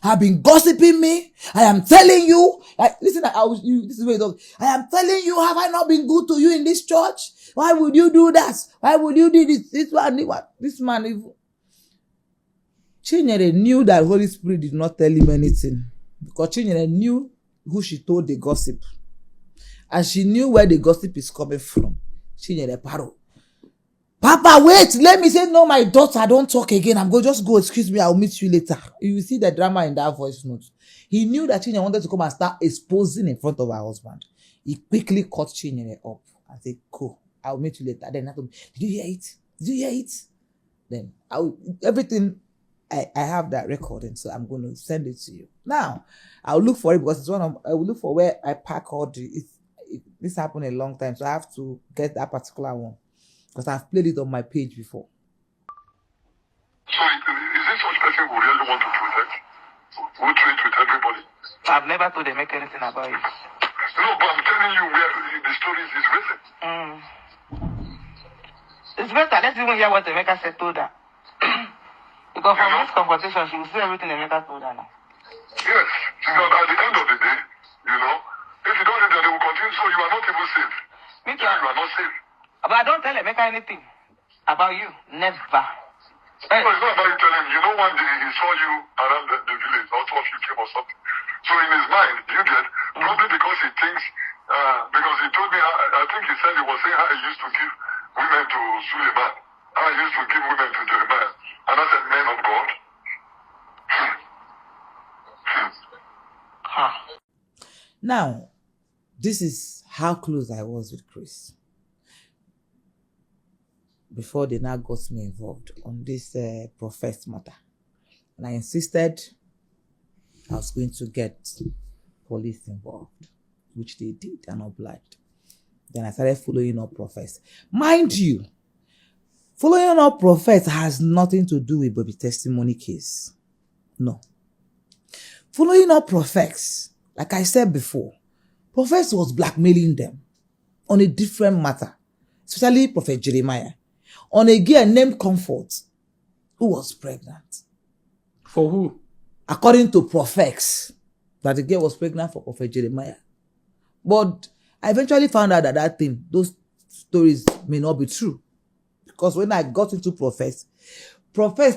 S1: have been gossiping me. I am telling you, listen, this is where it talks. I am telling you, have I not been good to you in this church? Why would you do that? Why would you do this? This man, Chinyere knew that Holy Spirit did not tell him anything. Because Chinyere knew who she told the gossip. And she knew where the gossip is coming from. Chinyere Paro. Papa, wait, let me say, no, my daughter, don't talk again. I'm going to just go, excuse me, I'll meet you later. You will see the drama in that voice note. He knew that Chinyere wanted to come and start exposing in front of her husband. He quickly cut Chinyere up and said, cool, I'll meet you later. Then I told him, did you hear it? Did you hear it? Then everything, I have that recording, so I'm going to send it to you. Now, I'll look for it because I will look for where I pack all this happened a long time, so I have to get that particular one. Because I've played it on my page before.
S4: So is this such person who really want to protect? Who treat with everybody?
S5: I've never told them make anything about it.
S4: No, but I'm telling you where the story is written.
S5: It's better. Let's even hear what Emeka said told her. Because from this confrontation, she will see everything Emeka told her now.
S4: Yes. Because at the end of the day, if you don't do that, they will continue. So you are not even safe.
S5: Me too.
S4: You are not safe.
S5: But I don't tell Emeka anything about you. Never.
S4: No, it's not about you telling him. You know, one day he saw you around the village, or two of you came or something. So in his mind, you get, probably because he thinks, because he told me, I think he said he was saying how he used to give women to Suleiman, how he used to give women to Jeremiah. And I said, men of God.
S1: Now, this is how close I was with Chris. Before they now got me involved on this professed matter. And I insisted I was going to get police involved, which they did and obliged. Then I started following up profess. Mind you, following up profess has nothing to do with Bobby testimony case. No. Following up profess, like I said before, profess was blackmailing them on a different matter, especially Prophet Jeremiah, on a girl named Comfort, who was pregnant.
S2: For who?
S1: According to Prophex, that the girl was pregnant for Prophet Jeremiah. But I eventually found out that those stories may not be true. Because when I got into Prophex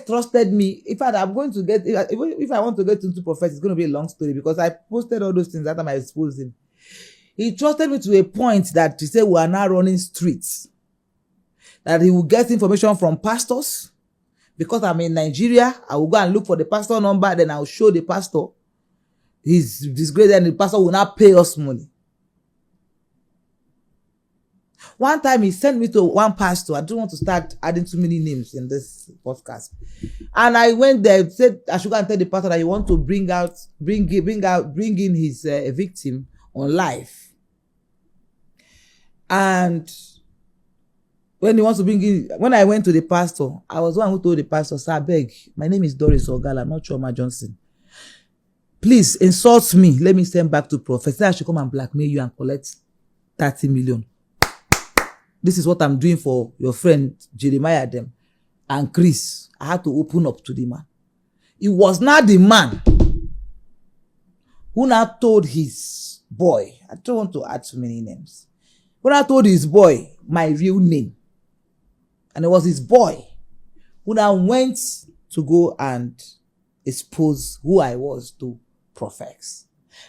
S1: trusted me. In fact, I'm going to get, if I want to get into Prophex, it's going to be a long story because I posted all those things that time I exposed him. He trusted me to a point that he said we are now running streets. That he will get information from pastors. Because I'm in Nigeria, I will go and look for the pastor number, then I'll show the pastor his disgrace, and the pastor will not pay us money. One time he sent me to one pastor. I don't want to start adding too many names in this podcast. And I went there, said I should go and tell the pastor that he want to bring in his victim on live. And when I went to the pastor, I was the one who told the pastor, sir, beg, my name is Doris Ogala, not Choma Johnson. please insult me. Let me send back to Prophet. I should come and blackmail you and collect 30 million. This is what I'm doing for your friend Jeremiah them and Chris. I had to open up to the man. It was not the man who now told his boy, I don't want to add too many names, who now told his boy my real name. And it was his boy who now went to go and expose who I was to Prophet.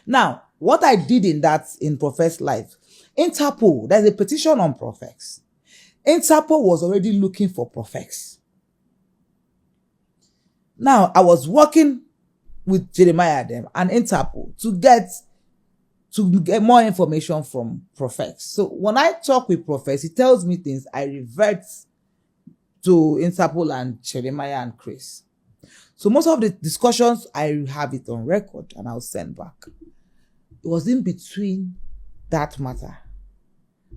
S1: Now, what I did in Prophet's life, Interpol, there's a petition on Prophet. Interpol was already looking for Prophet. Now, I was working with Jeremiah them and Interpol to get more information from Prophet. So when I talk with Prophet, he tells me things, I revert to Interpol and Jeremiah and Chris. So most of the discussions, I have it on record and I'll send back. It was in between that matter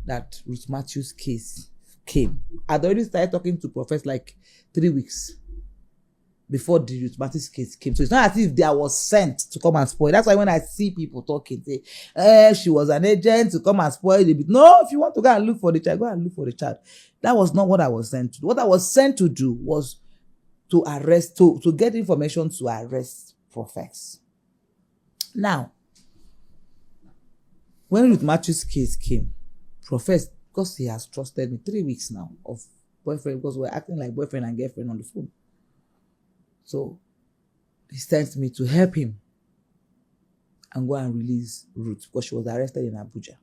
S1: that Ruth Matthews' case came. I'd already started talking to Prophet like 3 weeks before the Ruth Matthews case came. So it's not as if there was sent to come and spoil. That's why when I see people talking, say, she was an agent to come and spoil the bit. No, if you want to go and look for the child, go and look for the child. That was not what I was sent to do. What I was sent to do was to arrest, to get information to arrest Prophets. Now, when Ruth Matthews' case came, Prophet, because he has trusted me 3 weeks now of boyfriend, because we're acting like boyfriend and girlfriend on the phone. So he sent me to help him and go and release Ruth because she was arrested in Abuja.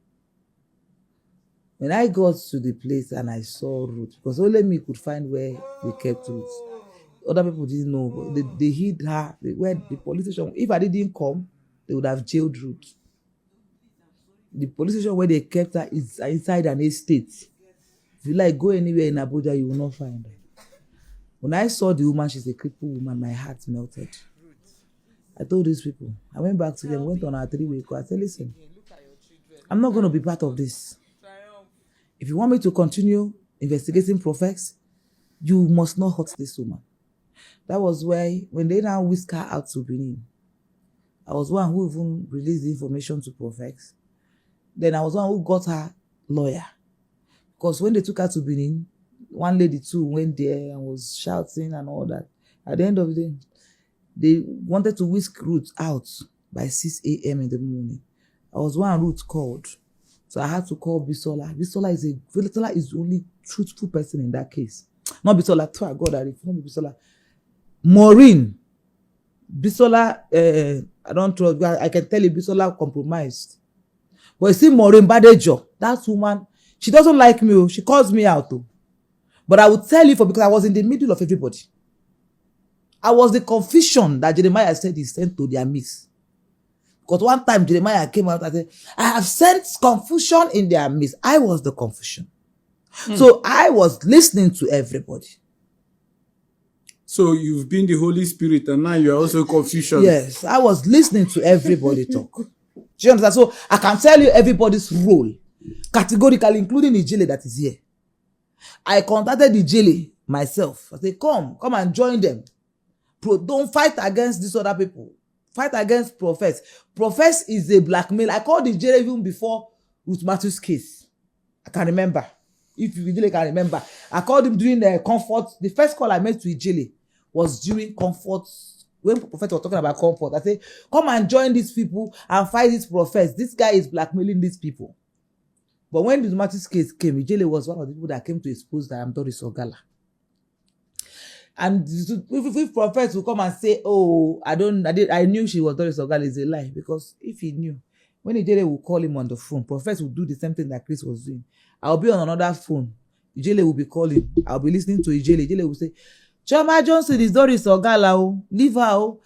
S1: When I got to the place and I saw Ruth, because only me could find where they kept Ruth. Other people didn't know, but they hid her. Where the police station, if I didn't come, they would have jailed Ruth. The police station where they kept her is inside an estate. If you like, go anywhere in Abuja, you will not find her. When I saw the woman, she's a crippled woman, my heart melted. I told these people, I went back to them, went on our 3-way call. I said, listen, I'm not going to be part of this. If you want me to continue investigating Prophets, you must not hurt this woman. That was why, when they now whisked her out to Benin, I was one who even released the information to Prophets. Then I was one who got her lawyer. Because when they took her to Benin, one lady too went there and was shouting and all that. At the end of the day, they wanted to whisk Ruth out by 6 a.m. in the morning. I was one Ruth called. So I had to call Bisola. Bisola is the only truthful person in that case. Not Bisola, to God, not Bisola. Maureen. Bisola, I don't trust, I can tell you Bisola compromised. But you see Maureen Badejo, that woman, she doesn't like me. She calls me out. But I will tell you because I was in the middle of everybody. I was the confusion that Jeremiah said he sent to their midst. Because one time Jeremiah came out and said, I have sent confusion in their midst. I was the confusion. So I was listening to everybody.
S2: So you've been the Holy Spirit and now you're also confusion.
S1: Yes, I was listening to everybody talk. Do you understand? So I can tell you everybody's role, categorically, including the Ijele that is here. I contacted the Ijele myself. I said, come and join them. Don't fight against these other people. Fight against Prophets. Prophets is a blackmail. I called the Ijele even before Ruth Matthews' case. I can remember. If you really can remember. I called him during the Comfort. The first call I made to Ijele was during Comfort. When Prophet was talking about Comfort, I said, come and join these people and fight these Prophets. This guy is blackmailing these people. But when the Matthews case came, Ijele was one of the people that came to expose that I'm DORIS OGALA. And if Prophets will come and say, oh, I knew she was DORIS OGALA, is a lie. Because if he knew, when Ijele will call him on the phone, Prophets will do the same thing that Chris was doing. I'll be on another phone. Ijele will be calling. I'll be listening to Ijele. Ijele will say, Choma Johnson is DORIS OGALA. Oh. Leave her. Oh.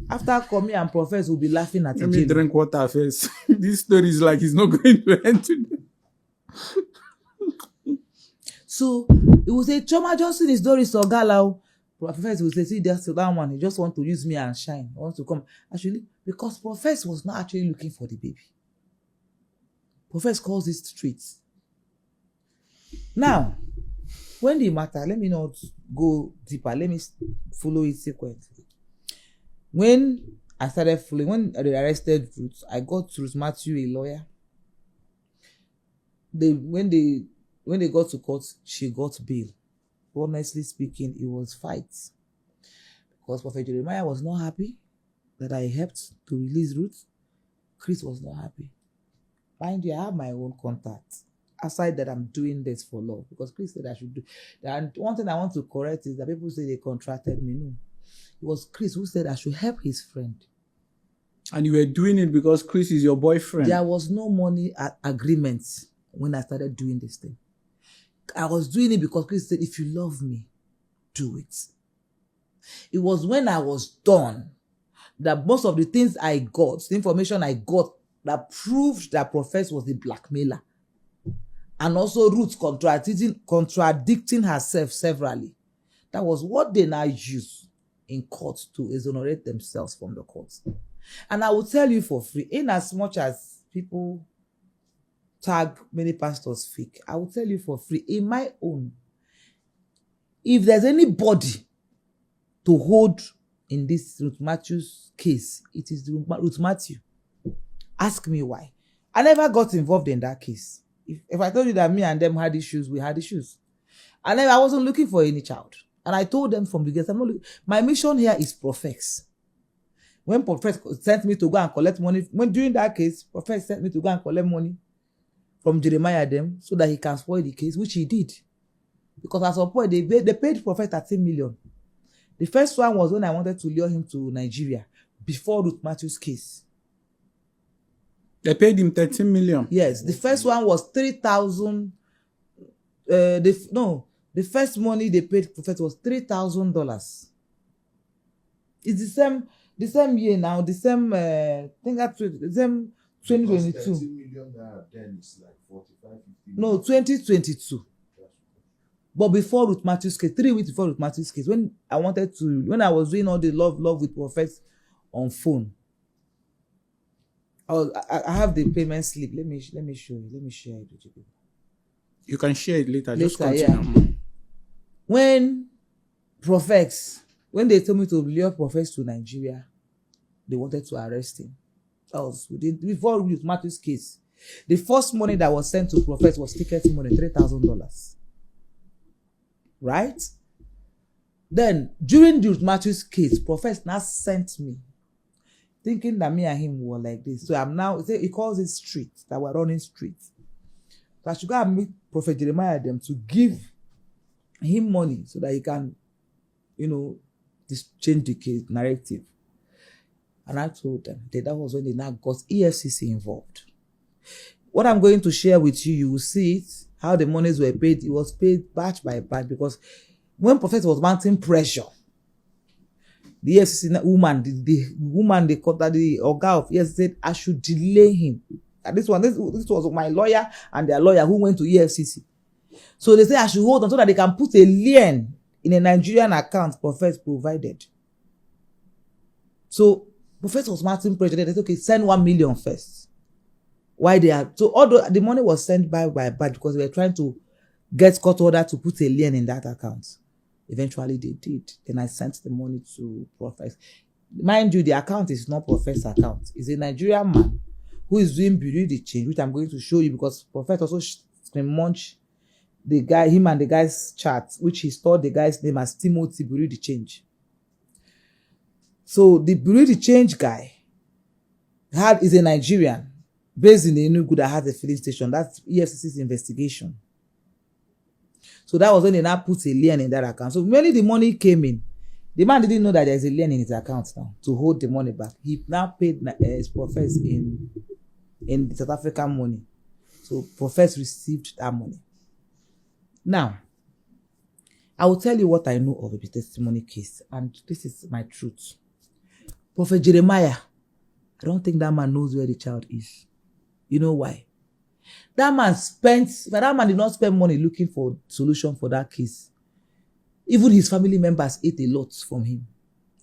S1: After coming and Prophets will be laughing at Ijele.
S2: Let me drink water first. This story is like it's not going to end today.
S1: So he will say, Choma Johnson is DORIS OGALA. Prophets will say, see, that's that one. He just want to use me and shine. He wants to come. Actually, because Prophets was not actually looking for the baby. Prophets calls it streets. Now, when the matter, let me not go deeper. Let me follow it sequentially. When I started following. When they arrested Ruth, I got Ruth Matthew, a lawyer. When they got to court, she got bail. Honestly speaking, it was fights. Because Prophet Jeremiah was not happy that I helped to release Ruth. Chris was not happy. Mind you, I have my own contact. Aside that, I'm doing this for love. Because Chris said I should do. And one thing I want to correct is that people say they contracted me. No. It was Chris who said I should help his friend.
S2: And you were doing it because Chris is your boyfriend.
S1: There was no money agreement when I started doing this thing. I was doing it because Chris said, if you love me, do it. It was when I was done that most of the things I got, the information I got that proved that Prophet was the blackmailer. And also Ruth contradicting herself severally. That was what they now use in court to exonerate themselves from the courts. And I will tell you for free, in as much as people tag many pastors fake, I will tell you for free, in my own, if there's anybody to hold in this Ruth Matthew's case, it is Ruth Matthew. Ask me why. I never got involved in that case. If I told you that me and them had issues, we had issues. And I wasn't looking for any child. And I told them from the beginning, my mission here is Prophet. When Prophet sent me to go and collect money, during that case, Prophet sent me to go and collect money from Jeremiah them so that he can spoil the case, which he did. Because at some point, they paid Prophet 13 million. The first one was when I wanted to lure him to Nigeria before Ruth Matthew's case.
S2: They paid him 13 million.
S1: Yes, the first one was 3,000. The first money they paid Prophet was $3,000. It's the same year now, the same, I think that's the same 2022.
S6: 13 million then is like 45, 50 million.
S1: No, 2022. But before Ruth Matthew's case, 3 weeks before Ruth Matthew's case, when I was doing all the love with prophets on phone, I have the payment slip. Let me show you. Let me share it with you.
S2: You can share it later. Just
S1: Later,
S2: continue.
S1: yeah. When they told me to lure prophets to Nigeria, they wanted to arrest him. That was before Ruth Matthew's case. The first money that was sent to prophets was ticket money, $3,000. Right? Then, during the Ruth Matthew's case, prophets now sent me, thinking that me and him were like this. So I'm now, he calls it street, that we're running street. So I should go and meet Prophet Jeremiah them to give him money so that he can, change the case narrative. And I told them that was when they now got EFCC involved. What I'm going to share with you, you will see it, how the monies were paid. It was paid batch by batch because when Prophet was mounting pressure, the EFCC woman, the woman they called that the Oga of EFCC said I should delay him. And this was my lawyer and their lawyer who went to EFCC. So they say I should hold on so that they can put a lien in a Nigerian account Prophet provided. So Prophet was mounting pressure. They said, okay, send 1 million first. Why they are so although the money was sent by batch because they were trying to get court order to put a lien in that account. Eventually they did. Then I sent the money to Prophet. Mind you, the account is not Prophet's account. It's a Nigerian man who is doing Bureau de Change, which I'm going to show you because Prophet also munch the guy, him and the guy's chat, which he stored the guy's name as Timothy Bureau de Change. So the Bureau de Change guy is a Nigerian based in Enugu that has a filling station. That's EFCC's investigation. So that was when they now put a lien in that account. So when the money came in, the man didn't know that there's a lien in his account now to hold the money back. He now paid his Prophet in the South African money. So Prophet received that money. Now, I will tell you what I know of the testimony case, and this is my truth. Prophet Jeremiah, I don't think that man knows where the child is. You know why? That man did not spend money looking for solution for that case. Even his family members ate a lot from him.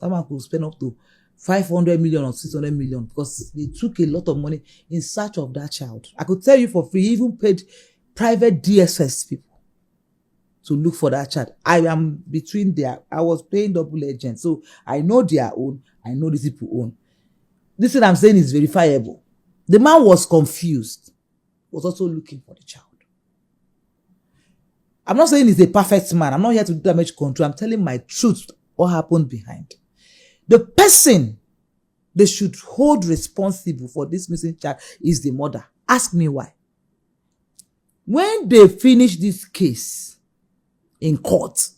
S1: That man could spend up to 500 million or 600 million because they took a lot of money in search of that child. I could tell you for free, he even paid private DSS people to look for that child. I was paying double agent, so I know their own, I know these people own. this thing I'm saying is verifiable. The man was confused, was also looking for the child. I'm not saying he's a perfect man. I'm not here to do damage control. I'm telling my truth, what happened behind. The person they should hold responsible for this missing child is the mother. Ask me why. When they finished this case in court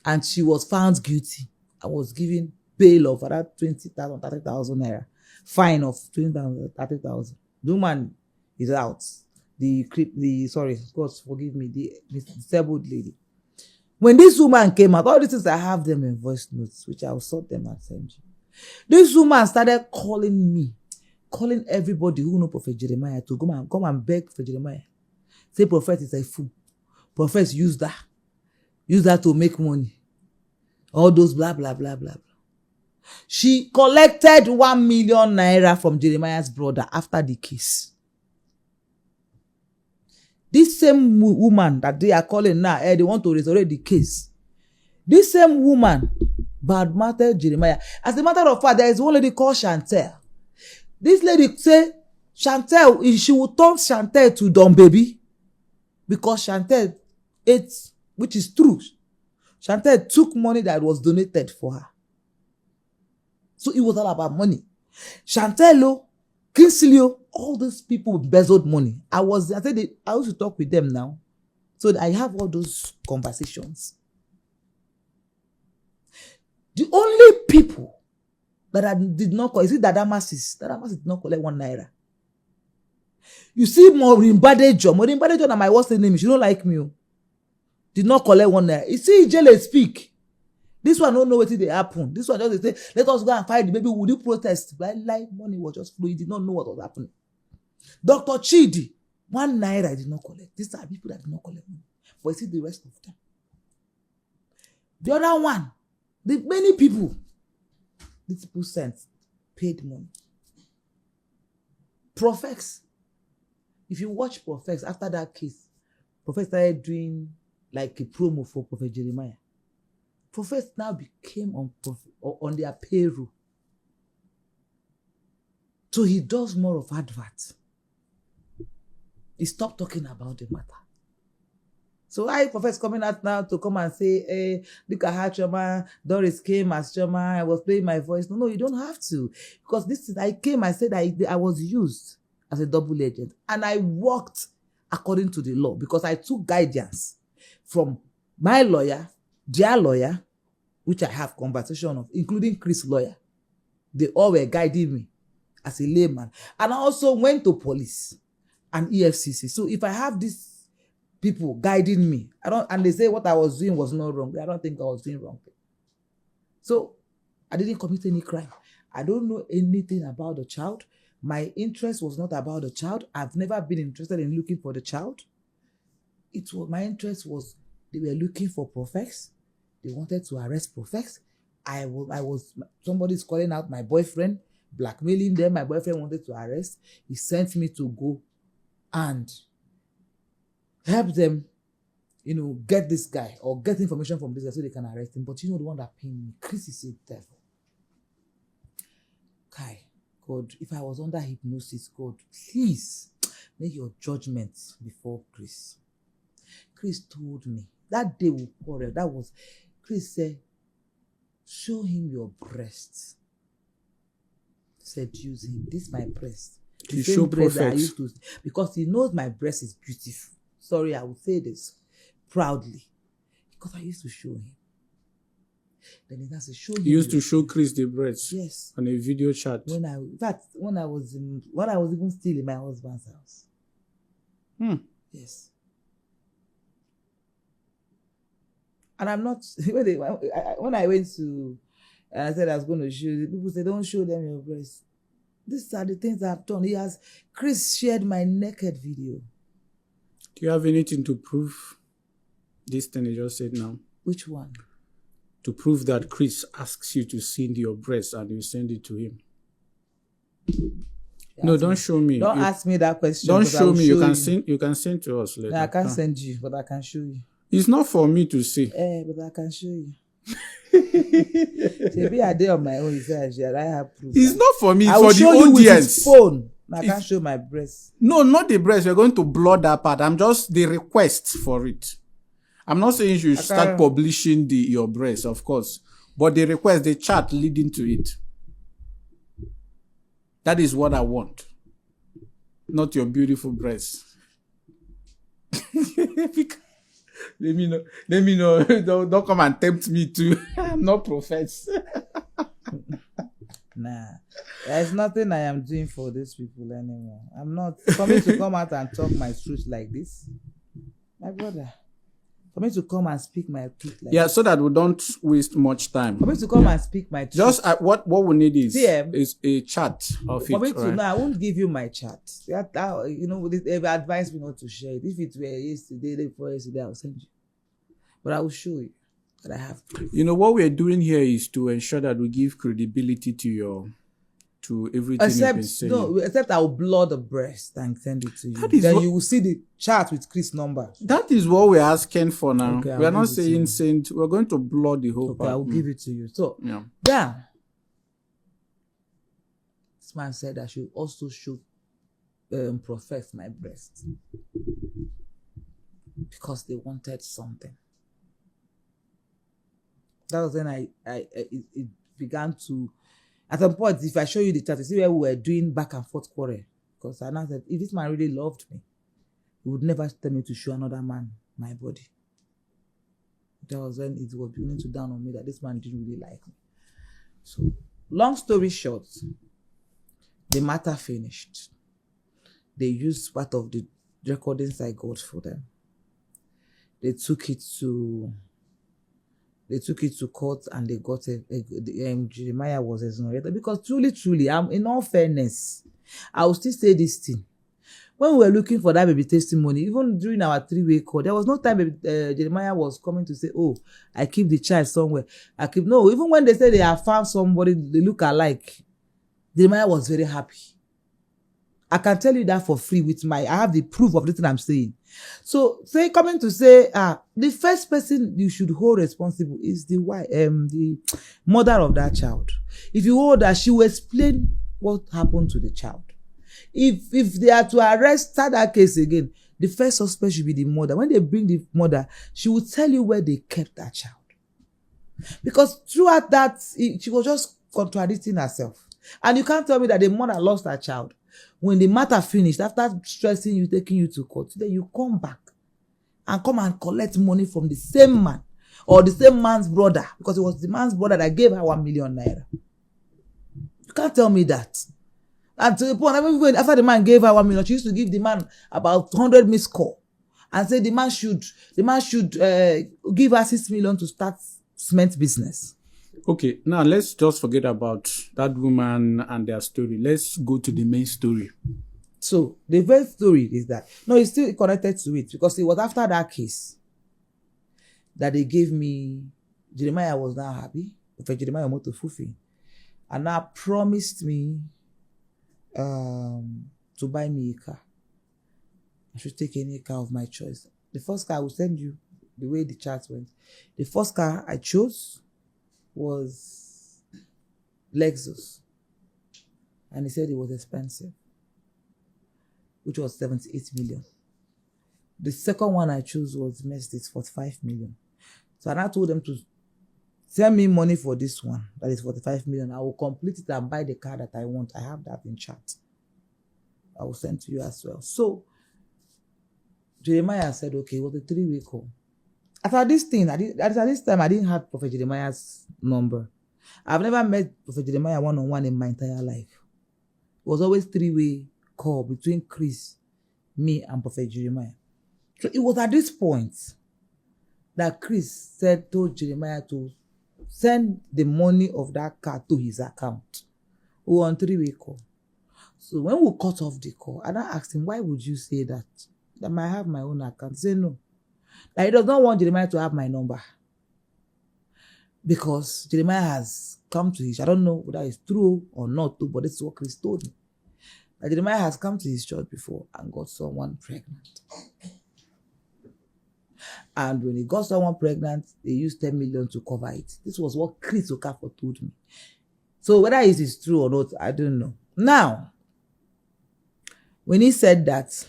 S1: and she was found guilty, I was given bail of around 20,000, 30,000 naira. Fine of 20,000, 30,000. The woman is out. Sorry, God forgive me, the disabled lady. When this woman came out, all these things I have them in voice notes, which I'll sort them and send you. This woman started calling me, calling everybody who know Prophet Jeremiah to come and beg for Jeremiah. Say prophet is a fool. Prophet use that to make money. All those blah blah blah blah blah. She collected 1 million naira from Jeremiah's brother after the case. This same woman that they are calling now, they want to resurrect the case. This same woman badmouthed Jeremiah. As a matter of fact, there is one lady called Chantel. This lady say Chantel, she will turn Chantel to dumb baby because Chantel ate, which is true. Chantel took money that was donated for her. So it was all about money. Chantel, Kingsley, all these people embezzled money. I used to talk with them now. So I have all those conversations. The only people that I did not collect, is it Dadamas did not collect 1 naira. You see Maureen Badejo and my what's the name? She don't like me. Did not collect 1 naira. You see Jele speak. This one don't know what they happen. This one just say, let us go and fight the baby. Would you protest? Like money was just flowing. He did not know what was happening. Dr. Chidi, 1 naira did not collect. These are people that did not collect money. But you see the rest of them. The other one, the many people, these people sent, paid money. Prophets. If you watch Prophets, after that case, Prophets started doing like a promo for Prophet Jeremiah. Prophets now became on their payroll. So he does more of adverts. He stopped talking about the matter. So why prophets coming out now to come and say, hey, look at how Choma, Doris came as Choma, I was playing my voice. No, you don't have to. Because I came, I said I was used as a double agent. And I worked according to the law because I took guidance from my lawyer, their lawyer, which I have conversation of, including Chris' lawyer. They all were guiding me as a layman. And I also went to police and EFCC. So if I have these people guiding me, and they say what I was doing was not wrong, I don't think I was doing wrong. So I didn't commit any crime. I don't know anything about the child. My interest was not about the child. I've never been interested in looking for the child. My interest was they were looking for prophets. They wanted to arrest prophets. Somebody's calling out my boyfriend, blackmailing them. My boyfriend wanted to arrest. He sent me to go and help them, get this guy or get information from this guy so they can arrest him. But the one that paid me, Chris is a devil. Kai, God, if I was under hypnosis, God, please make your judgment before Chris. Chris told me that day we quarreled. That was Chris said, show him your breasts. Seduce him. This is my breast. The
S2: You
S1: same
S2: show
S1: breast that I
S2: prophets.
S1: used to, because he knows my breast is beautiful. Sorry, I will say this proudly. Because I used to show him. Then he has to show him.
S2: You used to
S1: your-
S2: show Chris the breasts
S1: Yes.
S2: on a video chat.
S1: When I was even still in my husband's house. Yes. And I'm not, when I went to, and I said I was going to show you, people say, don't show them your breasts. These are the things I've done. Chris shared my naked video.
S2: Do you have anything to prove this thing you just said now?
S1: Which one?
S2: To prove that Chris asks you to send your breast and you send it to him. No, don't show me.
S1: Don't ask me that question.
S2: Don't
S1: because I
S2: show
S1: will
S2: me. You can send to us later.
S1: No, I can't
S2: Come.
S1: send you, but I can show you.
S2: It's not for me to see.
S1: But I can show you. Maybe I did on my own. He said, I have proof.
S2: It's not for me,
S1: I
S2: it's
S1: will
S2: for the
S1: show you with
S2: audience.
S1: his phone. I can't show my breast.
S2: No, not the breast. We're going to blur that part. I'm just the request for it. I'm not saying you should start publishing your breast, of course. But the request, the chat leading to it. That is what I want. Not your beautiful breast. Let me know. Don't come and tempt me too. I'm not profess.
S1: Nah. There's nothing I am doing for these people anymore. I'm not. For me to come out and talk my truth like this, my brother. For me to come and speak my truth like
S2: this. So that we don't waste much time.
S1: For me to come and speak my truth.
S2: Just what we need is a chat of
S1: for
S2: it.
S1: Me to know, I won't give you my chat. They've advised me not to share it. If it were yesterday, day before yesterday, I'll send you. But I will show you that I have proof. What
S2: we're doing here is to ensure that we give credibility to everything you've been saying.
S1: No, except I will blur the breast and send it to you. Then you will see the chart with Chris' number.
S2: That is what we're asking for now. Okay, we are not saying send. We're going to blur the whole part.
S1: I will give it to you. So, this man said I should also profess my breast. Because they wanted something. That was when it began to... At some point, if I show you the chart, you see where we were doing back and forth quarrel. Because I now said, if this man really loved me, he would never tell me to show another man my body. That was when it was beginning to dawn on me that this man didn't really like me. So, long story short, the matter finished. They used part of the recordings I got for them. They took it to court and they got Jeremiah was exonerated because truly, in all fairness, I will still say this thing. When we were looking for that baby testimony, even during our 3-way call, there was no time Jeremiah was coming to say, oh, I keep the child somewhere. No, even when they said they have found somebody, they look alike, Jeremiah was very happy. I can tell you that for free I have the proof of everything I'm saying. So, coming to say, the first person you should hold responsible is the mother of that child. If you hold her, she will explain what happened to the child. If they are to start that case again, the first suspect should be the mother. When they bring the mother, she will tell you where they kept that child. Because throughout that, she was just contradicting herself. And you can't tell me that the mother lost her child. When the matter finished, after stressing you, taking you to court, then you come back and come and collect money from the same man or the same man's brother, because it was the man's brother that gave her 1 million naira. You can't tell me that. And to the point, after the man gave her 1 million, she used to give the man about 100 missed call and say the man should give her 6 million to start cement business.
S2: Okay, now let's just forget about that woman and their story. Let's go to the main story.
S1: So, the first story is that, no, it's still connected to it because it was after that case that they gave me, Jeremiah was now happy, Prophet Jeremiah Motofufi, and now promised me to buy me a car. I should take any car of my choice. The first car I will send you the way the chat went. The first car I chose was Lexus, and he said it was expensive, which was 78 million. The second one I chose was Mercedes, 45 million. So I told them to send me money for this one, that is 45 million. I will complete it and buy the car that I want. I have that in chat. I will send to you as well. So Jeremiah said, okay, it was a 3-way call. After this thing, at this time, I didn't have Prophet Jeremiah's number. I've never met Prophet Jeremiah one-on-one in my entire life. It was always 3-way call between Chris, me, and Prophet Jeremiah. So it was at this point that Chris told Jeremiah to send the money of that car to his account. We were on 3-way call. So when we cut off the call, I asked him, why would you say that? That I have my own account. He said no. That he does not want Jeremiah to have my number. Because Jeremiah has come to his, I don't know whether it's true or not, but this is what Chris told me. That Jeremiah has come to his church before and got someone pregnant. And when he got someone pregnant, they used 10 million to cover it. This was what Chris Okafor told me. So whether it is true or not, I don't know. Now, when he said that,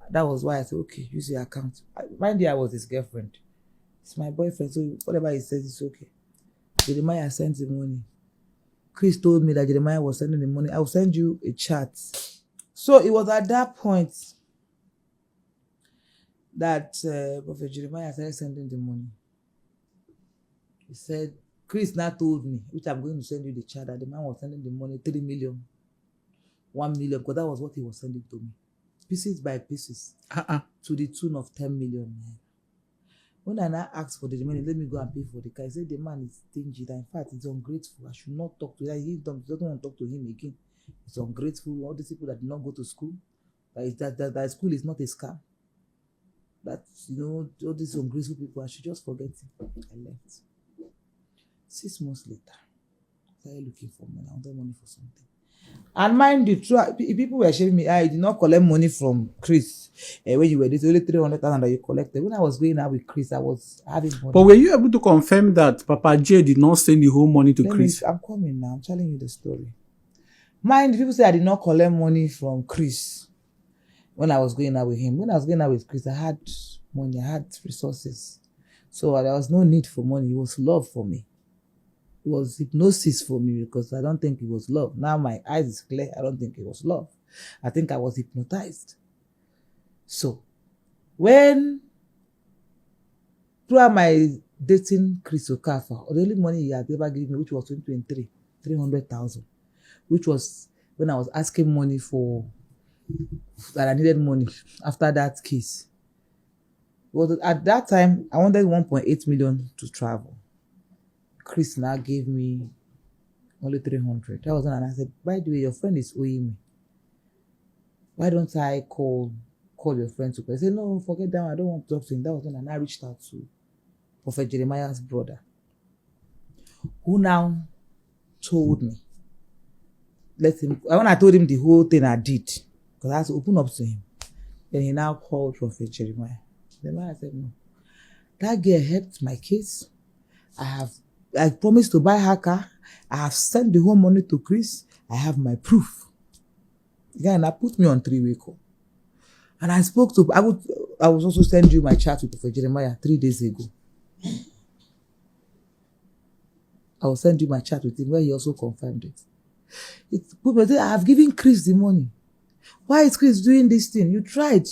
S1: that was why I said, okay, use your account. Mind you, I was his girlfriend. It's my boyfriend, so whatever he says, it's okay. Jeremiah sent the money. Chris told me that Jeremiah was sending the money. I will send you a chat. So it was at that point that Prophet Jeremiah started sending the money. He said, Chris now told me, which I'm going to send you the chat, that the man was sending the money, 3 million, 1 million, because that was what he was sending to me. Pieces by pieces. To the tune of 10 million. When I now asked for the money, let me go and pay for the car. He said the man is stingy. That in fact, he's ungrateful. I should not talk to him. He doesn't want to talk to him again. He's ungrateful. All these people that did not go to school, that school is not a scam. That, you know, all these ungrateful people, I should just forget him. I left. 6 months later, I started looking for money. I wanted money for something. And mind you, people were shaming me. I did not collect money from Chris. When you were this, only 300,000 that you collected. When I was going out with Chris, I was having money.
S2: But were you able to confirm that Papa J did not send the whole money to Chris?
S1: I'm coming now. I'm telling you the story. Mind, people say I did not collect money from Chris when I was going out with him. When I was going out with Chris, I had money. I had resources. So there was no need for money. It was love for me. It was hypnosis for me because I don't think it was love. Now my eyes is clear. I don't think it was love. I think I was hypnotized. So, when throughout my dating Chris Okafor, the only money he had ever given me, which was 2023, 300,000, which was when I was asking money for, that I needed money after that case. Well, at that time, I wanted 1.8 million to travel. Chris now gave me only 300. That was when I said, by the way, your friend is owing me. Why don't I call your friend to pay? I said, no, forget that one. I don't want to talk to him. That was when I reached out to Prophet Jeremiah's brother, who now told me, when I told him the whole thing I did, because I had to open up to him, then he now called Prophet Jeremiah. Jeremiah said, no, that girl helped my case. I promised to buy her car. I have sent the whole money to Chris. I have my proof. The guy now put me on 3-way call. And I spoke to, I was also send you my chat with Prophet Jeremiah 3 days ago. I will send you my chat with him where he also confirmed it. People say, I have given Chris the money. Why is Chris doing this thing? You tried.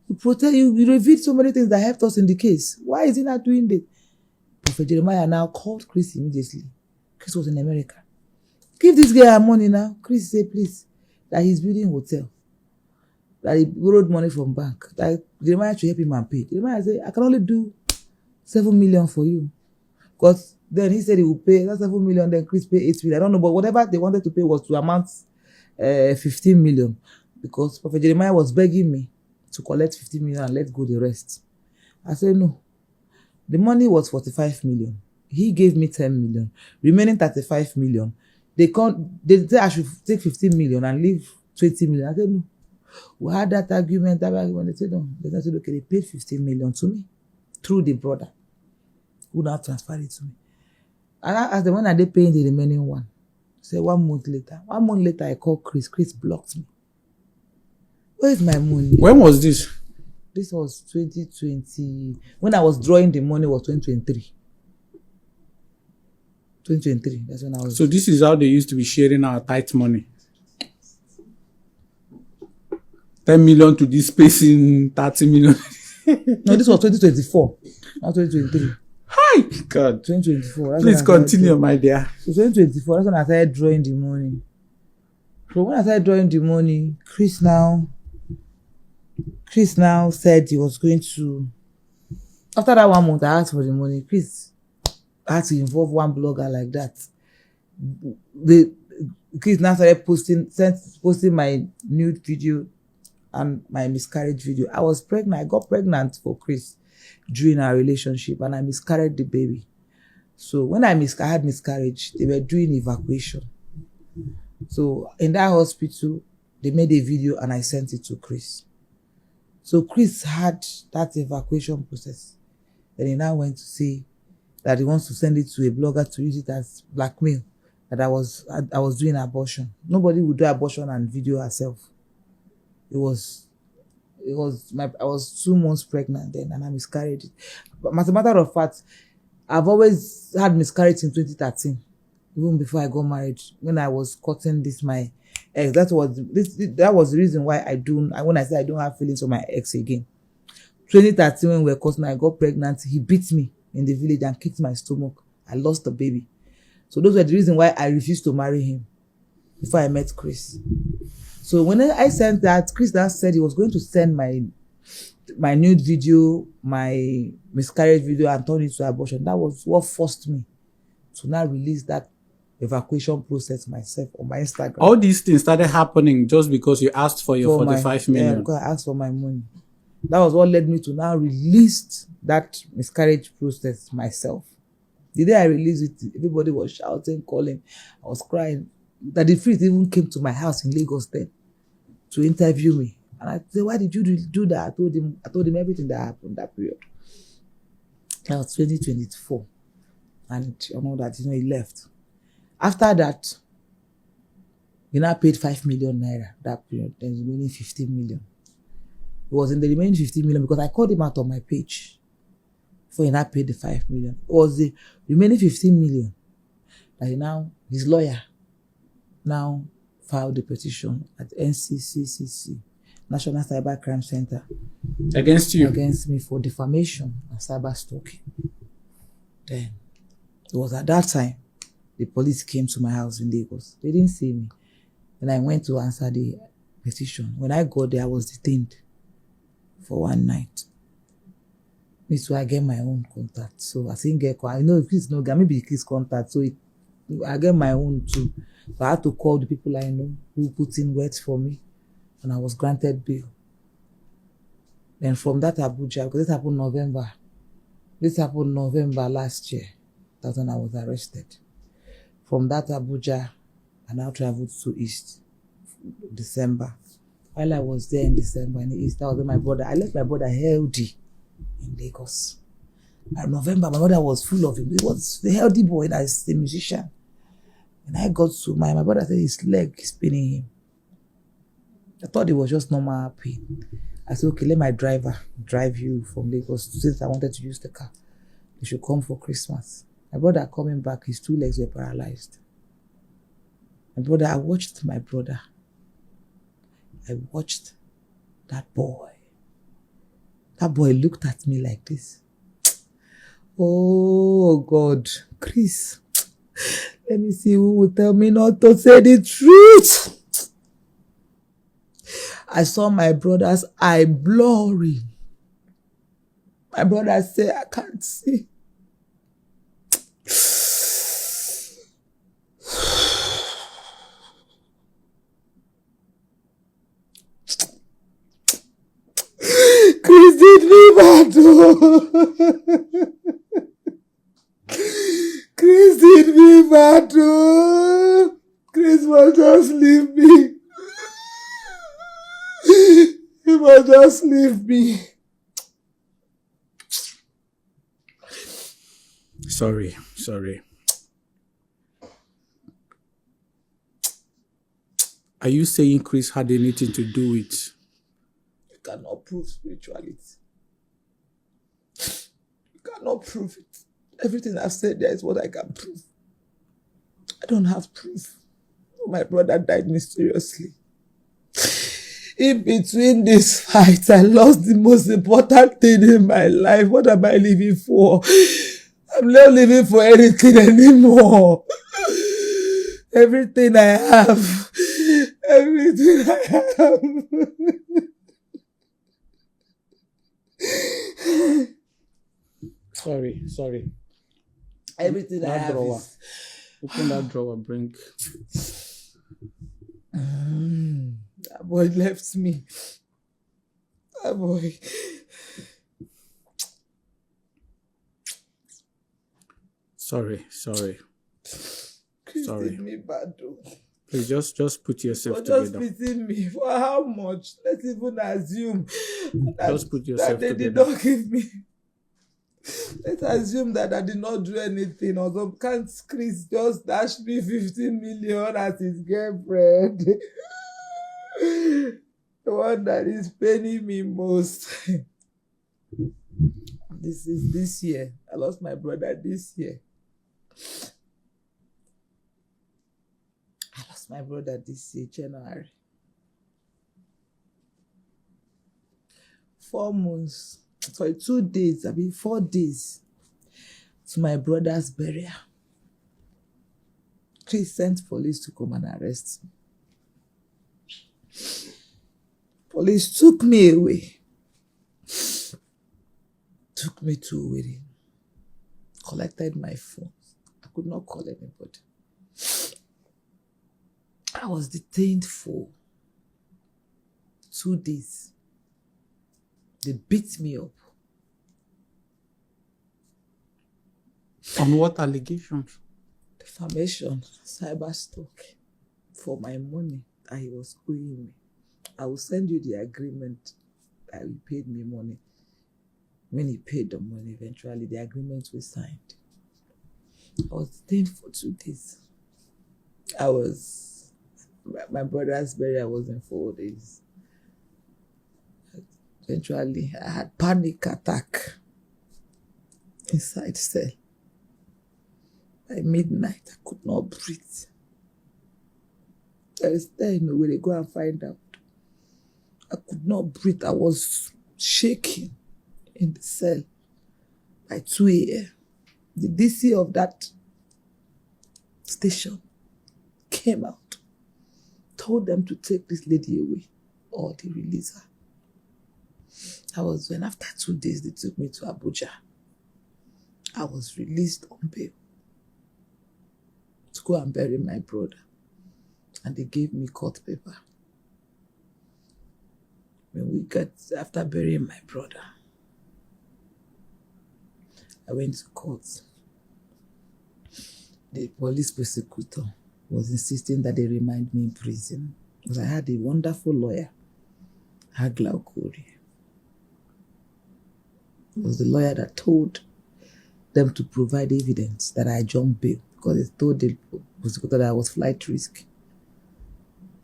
S1: You protect, you revealed so many things that helped us in the case. Why is he not doing this? Prophet Jeremiah now called Chris immediately. Chris was in America. Give this guy our money now. Chris said, please, that he's building a hotel. That he borrowed money from bank. That Jeremiah should help him and pay. Jeremiah said, I can only do 7 million for you. Because then he said he would pay that 7 million, then Chris pay 8 million. I don't know, but whatever they wanted to pay was to amount 15 million. Because Prophet Jeremiah was begging me to collect 15 million and let go the rest. I said, no. The money was 45 million. He gave me 10 million. Remaining 35 million. They said I should take 15 million and leave 20 million. I said, no. We had that argument. They said, no. They said, okay, they paid 15 million to me through the brother who now transferred it to me. And I asked them, when are they paying the remaining one? They said, 1 month later. 1 month later, I called Chris. Chris blocked me. Where is my money?
S2: When was this?
S1: This was 2020. When I was drawing the money was 2023. 2023. That's when I was.
S2: So this is how they used to be sharing our tight money. 10 million to this person, 30 million.
S1: No, this was 2024. Not 2023.
S2: Hi, God.
S1: 2024.
S2: Please continue, my dear.
S1: So 2024, that's when I started drawing the money. So when I started drawing the money, Chris now said he was going to, after that 1 month I asked for the money. Chris had to involve one blogger like that. Chris now started posting my nude video and my miscarriage video. I was pregnant. I got pregnant for Chris during our relationship and I miscarried the baby. So when I had miscarriage, they were doing evacuation. So in that hospital, they made a video and I sent it to Chris. So Chris had that evacuation process. Then he now went to say that he wants to send it to a blogger to use it as blackmail, that I was doing abortion. Nobody would do abortion and video herself. I was 2 months pregnant then, and I miscarried it. But as a matter of fact, I've always had miscarriage in 2013, even before I got married. When I was courting my ex, that was the reason why when I say I don't have feelings for my ex again. 2013, when we were courting, I got pregnant. He beat me in the village and kicked my stomach. I lost the baby. So those were the reason why I refused to marry him before I met Chris. So when I sent that, Chris now said he was going to send my nude video, my miscarriage video, and turn it to abortion. That was what forced me to now release that evacuation process myself on my Instagram.
S2: All these things started happening just because you asked for your 45 million.
S1: Yeah, because I asked for my money. That was what led me to now release that miscarriage process myself. The day I released it, everybody was shouting, calling. I was crying. That the priest even came to my house in Lagos then to interview me. And I said, why did you do that? I told him everything that happened that period. That was 2024. And that, he left. After that, he now paid 5 million naira that period. Then the remaining 15 million. It was in the remaining 15 million because I called him out on my page before he now paid the 5 million. It was the remaining 15 million that his lawyer now filed a petition at NCCCC, National Cyber Crime Center,
S2: against you,
S1: against me for defamation and cyber stalking. Then it was at that time the police came to my house in Lagos. They didn't see me, and I went to answer the petition. When I got there, I was detained for one night. Me too, I get my own contact. So I didn't get. I know if Chris no get, maybe Chris contact. So I get my own too. So I had to call the people I know who put in words for me, and I was granted bail. Then from that Abuja, because this happened November last year. That's when I was arrested. From that Abuja, I now traveled to East, December. While I was there in December in the East, I was with my brother. I left my brother healthy in Lagos. By November, my mother was full of him. He was the healthy boy that is a musician. And I got to my brother said his leg is paining him. I thought it was just normal pain. I said, okay, let my driver drive you from Lagos. Since I wanted to use the car, you should come for Christmas. My brother coming back, his 2 legs were paralyzed. I watched my brother. I watched that boy. That boy looked at me like this. Oh God, Chris, let me see who will tell me not to say the truth. I saw my brother's eye blurring. My brother said, I can't see. Chris did me bad. Chris did me bad. Chris must just leave me. He must just leave me.
S2: Sorry. Are you saying Chris had anything to do with?
S1: You cannot prove spirituality. You cannot prove it. Everything I've said there is what I can prove. I don't have proof. My brother died mysteriously. In between this fight, I lost the most important thing in my life. What am I living for? I'm not living for anything anymore. Everything I have. Everything I have.
S2: Sorry.
S1: Everything I have
S2: drawer.
S1: is...
S2: Open that drawer, bring.
S1: That boy left me. That boy.
S2: Sorry.
S1: Chris did me bad though.
S2: Please just put yourself
S1: For just
S2: together.
S1: beating me. For how much? Let's even assume that,
S2: Just put yourself
S1: that they did
S2: together.
S1: not give me. Let's assume that I did not do anything. Or some can't Chris just dash me 15 million as his girlfriend. The one that is paining me most. This is this year. I lost my brother this year. I lost my brother this year, January. 4 months. Sorry, 2 days. 4 days to my brother's burial. Chris sent police to come and arrest me. Police took me away. Took me to Owerri. Collected my phones. I could not call anybody. I was detained for 2 days. They beat me up.
S2: On what allegations?
S1: Defamation, cyber stalking for my money that he was owing me. I will send you the agreement that he paid me money. When he paid the money, eventually the agreement was signed. I was detained for 2 days. My brother's burial was in 4 days. Eventually, I had panic attack inside cell. By midnight, I could not breathe. There is no way they go and find out. I could not breathe. I was shaking in the cell. By 2 a.m., the DC of that station came out, told them to take this lady away or they release her. That was when, after 2 days, they took me to Abuja. I was released on bail to go and bury my brother. And they gave me court paper. After burying my brother, I went to court. The police prosecutor was insisting that they remind me in prison because I had a wonderful lawyer, Hagla Okori. It was the lawyer that told them to provide evidence that I jumped bail because they told the prosecutor that I was flight risk.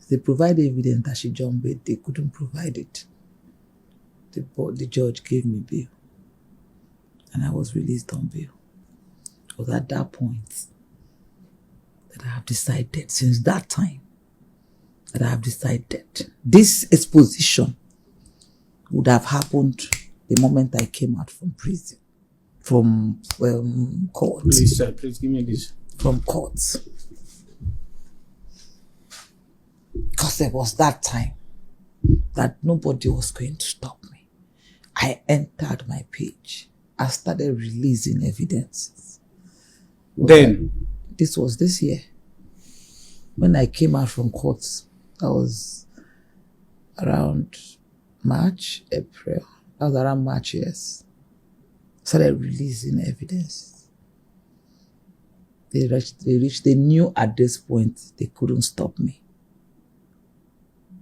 S1: They provided evidence that she jumped bail. They couldn't provide it. The judge gave me bail. And I was released on bail. It was at that point that I have decided, since that time, that I have decided this exposition would have happened the moment I came out from prison, from court.
S2: Please give me this.
S1: From court. Because there was that time that nobody was going to stop me. I entered my page. I started releasing evidences.
S2: Then?
S1: This was this year. When I came out from court, that was around March, April. That was around March, yes. Started releasing evidence. They knew at this point they couldn't stop me.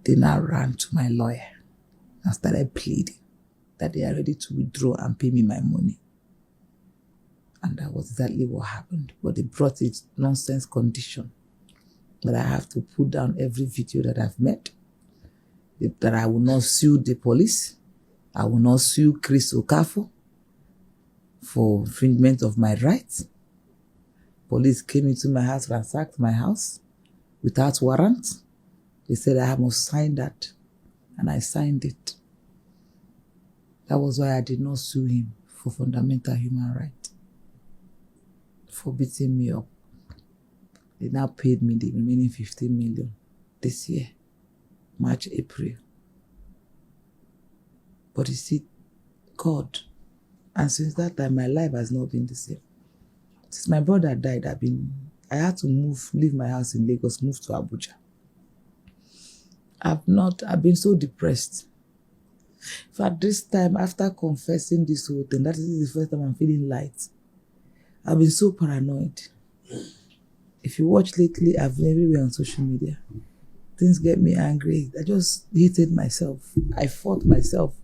S1: They now ran to my lawyer and started pleading that they are ready to withdraw and pay me my money. And that was exactly what happened. But they brought it nonsense condition that I have to put down every video that I've made, that I will not sue the police, I will not sue Chris Okafor for infringement of my rights. Police came into my house, ransacked my house without warrant. They said I must sign that, and I signed it. That was why I did not sue him for fundamental human rights, for beating me up. They now paid me the remaining 15 million this year, March, April. But you see, God, and since that time, my life has not been the same. Since my brother died, I had to leave my house in Lagos, move to Abuja. I've been so depressed. In fact, this time, after confessing this whole thing, that is the first time I'm feeling light. I've been so paranoid. If you watch lately, I've been everywhere on social media. Things get me angry. I just hated myself. I fought myself.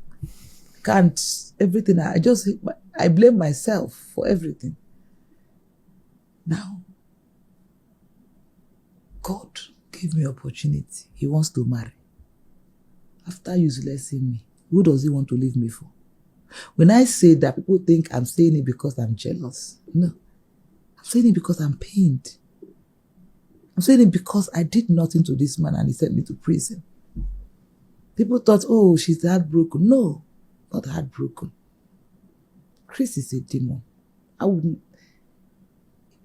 S1: Everything. I blame myself for everything. Now, God gave me opportunity. He wants to marry. After uselessing me, who does he want to leave me for? When I say that, people think I'm saying it because I'm jealous. No. I'm saying it because I'm pained. I'm saying it because I did nothing to this man and he sent me to prison. People thought, oh, she's heartbroken. No, not heartbroken. Chris is a demon.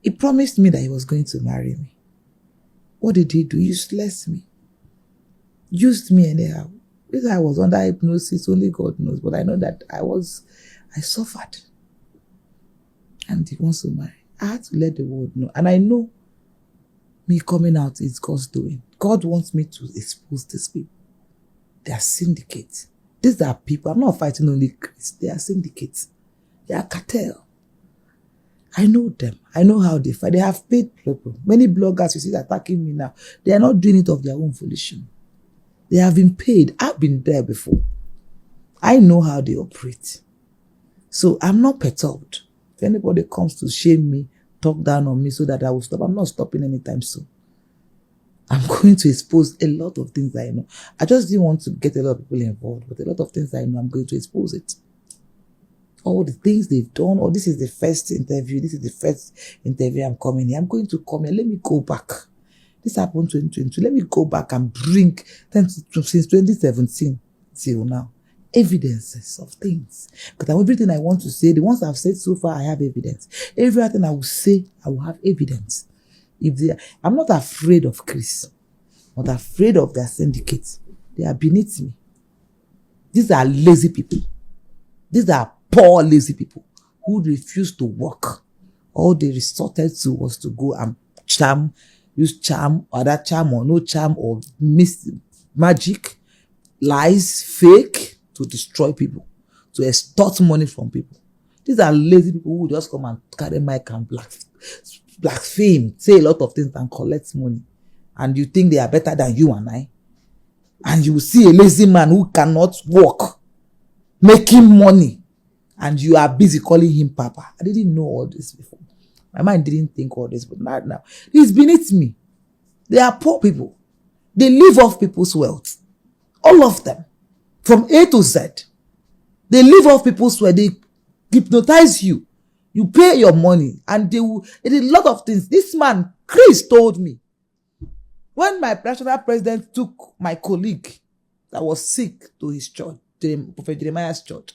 S1: He promised me that he was going to marry me. What did he do? He useless me. Used me anyhow. Because I was under hypnosis, only God knows. But I know that I suffered. And he wants to marry. I had to let the world know. And I know me coming out is God's doing. God wants me to expose these people. They are syndicates. These are people. I'm not fighting only Chris. They are syndicates. They are cartel. I know them. I know how they fight. They have paid people. Many bloggers you see attacking me now. They are not doing it of their own volition. They have been paid. I've been there before. I know how they operate. So I'm not perturbed. If anybody comes to shame me, talk down on me so that I will stop, I'm not stopping anytime soon. I'm going to expose a lot of things I know. I just didn't want to get a lot of people involved, but a lot of things I know, I'm going to expose it. All the things they've done, or this is the first interview, I'm coming here. I'm going to come here. Let me go back. This happened 2022. Let me go back and bring since 2017 till now evidences of things. Because everything I want to say, the ones I've said so far, I have evidence. Everything I will say, I will have evidence. I'm not afraid of Chris, not afraid of their syndicates. They are beneath me. These are lazy people. These are poor, lazy people who refuse to work. All they resorted to was to go and use charm, or that charm or no charm, or magic, lies, fake, to destroy people, to extort money from people. These are lazy people who just come and carry mic and blaspheme, say a lot of things and collect money. And you think they are better than you and I? And you will see a lazy man who cannot work, making money, and you are busy calling him Papa. I didn't know all this before. My mind didn't think all this, but not now. He's beneath me. They are poor people. They live off people's wealth. All of them. From A to Z. They live off people's wealth. They hypnotize you. You pay your money. And they did a lot of things. This man, Chris, told me. When my national president took my colleague that was sick to his church, Prophet Jeremiah's church,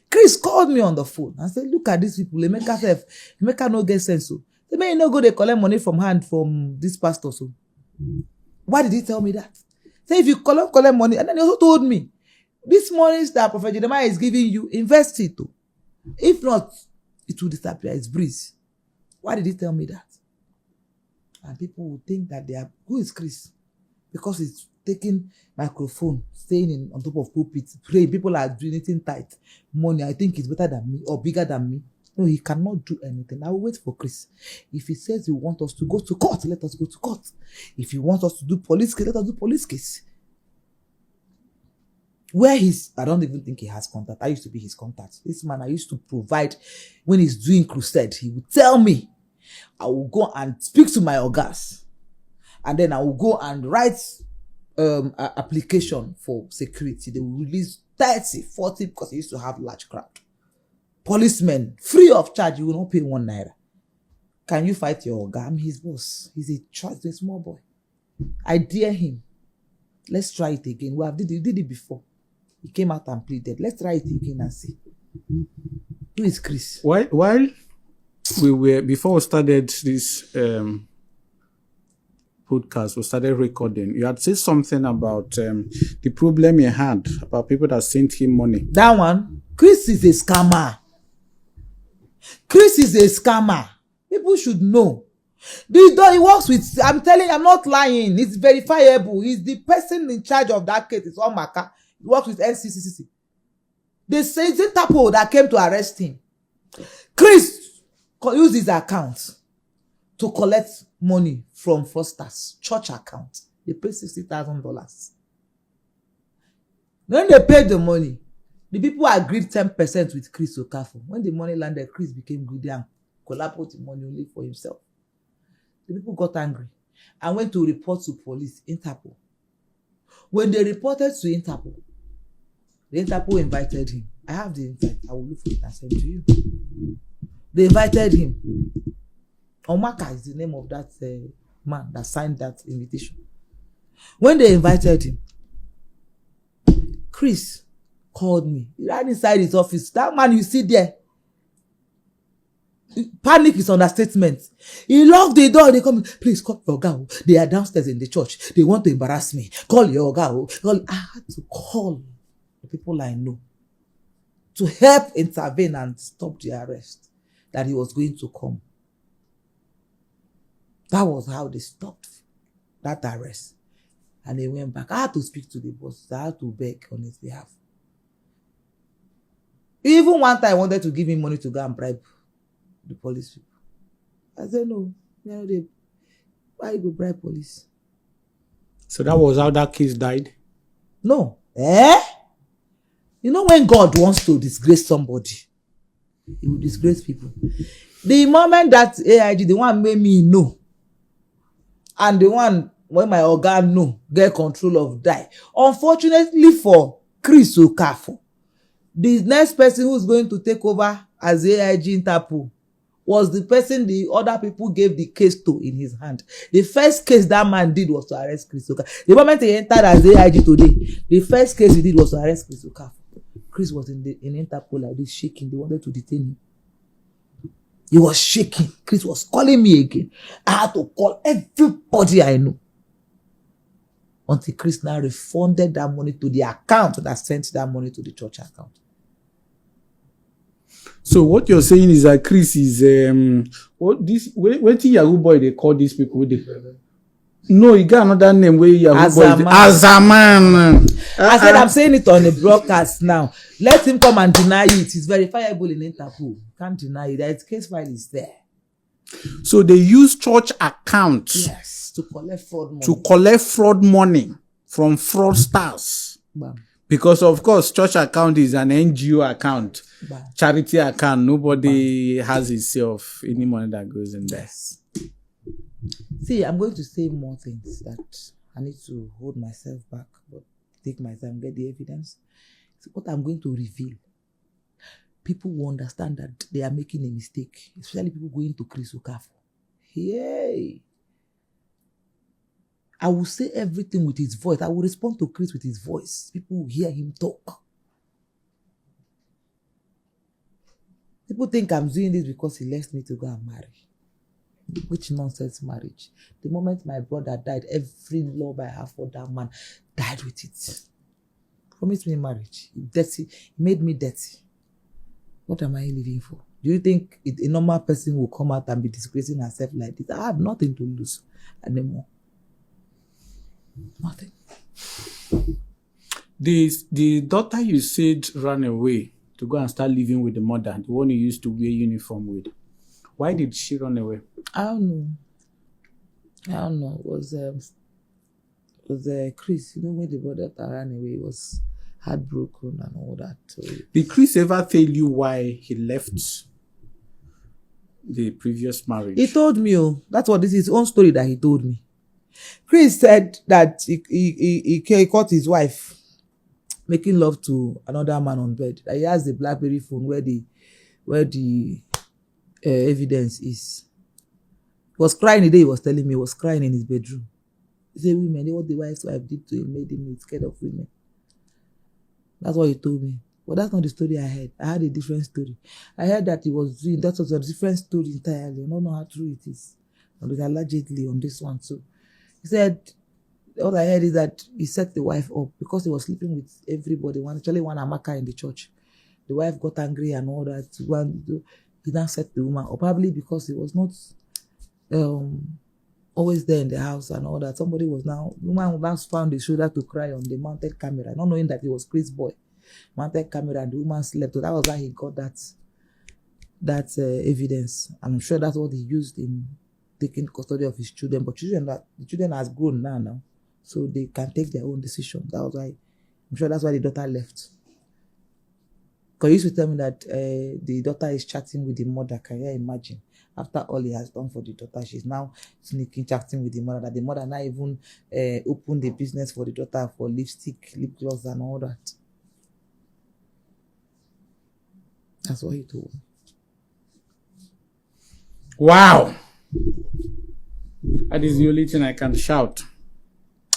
S1: Chris called me on the phone and said, look at these people. Emeka no get sense. So they may not go, they collect money from this pastor. So why did he tell me that? Say if you collect money, and then he also told me, this money that Prophet Jeremiah is giving you, invest it too. If not, it will disappear. It's breeze. Why did he tell me that? And people will think that who is Chris? Because he's taking microphone, staying on top of pulpit, praying. People are donating tithe money. I think he's better than me or bigger than me. No, he cannot do anything. I will wait for Chris. If he says he wants us to go to court, let us go to court. If he wants us to do police case, let us do police case. I don't even think he has contact. I used to be his contact. This man I used to provide when he's doing crusade. He would tell me, I will go and speak to my ogas. And then I will go and write an application for security. They will release 30, 40 because he used to have large crowd. Policemen, free of charge, you will not pay 1 naira. Can you fight your oga? I'm his boss. He's a small boy. I dare him. Let's try it again. We did it before. He came out and pleaded. Let's try it again and see. Who is Chris?
S2: While before we started this podcast, we started recording, you had said something about the problem he had about people that sent him money.
S1: That one, Chris is a scammer. Chris is a scammer. People should know. He works with, I'm telling you, I'm not lying. It's verifiable. He's the person in charge of that case. It's Omaka. He works with NCCC. They say it's Tapo that came to arrest him. Chris used his account to collect money from fraudsters church account. They paid $60,000. When they paid the money, the people agreed 10% with Chris Okafor. When the money landed, Chris became greedy and collaborated the money only for himself. The people got angry and went to report to police, Interpol. When they reported to Interpol, the Interpol invited him. I have the invite. I will look for it and send to you. They invited him. Omaka is the name of that man that signed that invitation. When they invited him, Chris called me. He ran inside his office. That man you see there, panic is understatement. He locked the door. They come, please call your girl. They are downstairs in the church. They want to embarrass me. Call your girl. I had to call the people I know to help intervene and stop the arrest that he was going to come. That was how they stopped that arrest. And they went back. I had to speak to the boss. I had to beg on his behalf. Even one time I wanted to give him money to go and bribe the police people. I said, no. Why you go bribe police?
S2: So that was how that case died?
S1: No. You know when God wants to disgrace somebody, he will disgrace people. The moment that AIG, the one made me know, and the one when my organ know, get control of die. Unfortunately for Chris Okafor, the next person who's going to take over as AIG Interpol was the person the other people gave the case to in his hand. The first case that man did was to arrest Chris Okafor. The moment he entered as AIG today, the first case he did was to arrest Chris Okafor. Chris was in Interpol like this, shaking. They wanted to detain him. He was shaking. Chris was calling me again. I had to call everybody I know. Until Chris now refunded that money to the account that sent that money to the church account.
S2: So what you're saying is that Chris is what Yahoo boy they call these people? No, he got another name where Yahoo boy. Azaman.
S1: I said I'm saying it on the broadcast now. Let him come and deny it. It's verifiable in Interpol. Can't deny it. That case file is there.
S2: So they use church accounts.
S1: Yes, to collect fraud money.
S2: To collect fraud money from fraudsters.
S1: Bam.
S2: Because of course, church account is an NGO account.
S1: Bam.
S2: Charity account. Nobody has itself any money that goes in there.
S1: Yes. See, I'm going to say more things that I need to hold myself back, but take my time, get the evidence. So what I'm going to reveal, people will understand that they are making a mistake, especially people going to Chris Okafor. Yay! I will say everything with his voice. I will respond to Chris with his voice. People will hear him talk. People think I'm doing this because he left me to go and marry. Which nonsense marriage? The moment my brother died, every love I have for that man died with it. Promised me marriage. Dirty. He made me dirty. What am I living for? Do you think a normal person will come out and be disgracing herself like this? I have nothing to lose anymore. Nothing.
S2: The daughter you said ran away to go and start living with the mother, the one you used to wear uniform with. Why did she run away?
S1: I don't know. It was Chris. You know when the brother ran away, he was heartbroken and all that. So
S2: did Chris ever tell you why he left the previous marriage?
S1: he told me, that's what this is his own story that he told me. Chris said that he caught his wife making love to another man on bed. That he has the BlackBerry phone where the evidence is. He was crying the day he was telling me. He was crying in his bedroom. He said, women, what the wife's wife did to him made him scared of women. That's what he told me. But that's not the story I heard. I had a different story. I heard that he was doing, that was a different story entirely. I don't know how true it is. And allegedly on this one too. He said, what I heard is that he set the wife up because he was sleeping with everybody. Actually one Amaka in the church. The wife got angry and all that. He now set the woman up. Probably because he was not always there in the house and all that. Somebody was now, the woman was found the shoulder to cry on the mounted camera, not knowing that he was Chris boy. Mounted camera and the woman slept. So that was how he got that evidence. And I'm sure that's what he used in taking custody of his children, but the children has grown now, so they can take their own decision. That was why, I'm sure that's why the daughter left. Because he used to tell me that the daughter is chatting with the mother. Can you imagine? After all he has done for the daughter, she's now sneaking, chatting with the mother. That the mother now even opened the business for the daughter for lipstick, lip gloss, and all that. That's what he told me.
S2: Wow. That is the only thing I can shout.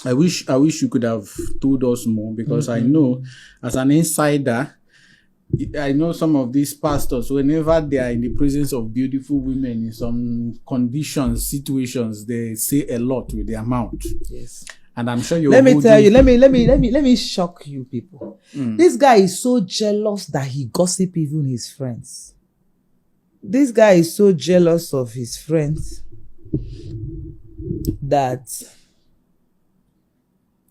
S2: I wish you could have told us more, because I know, as an insider, I know some of these pastors, whenever they are in the presence of beautiful women in some conditions, situations, they say a lot with their mouth.
S1: Yes.
S2: And I'm sure you're
S1: let me shock you people. This guy is so jealous that he gossip even his friends. This guy is so jealous of his friends that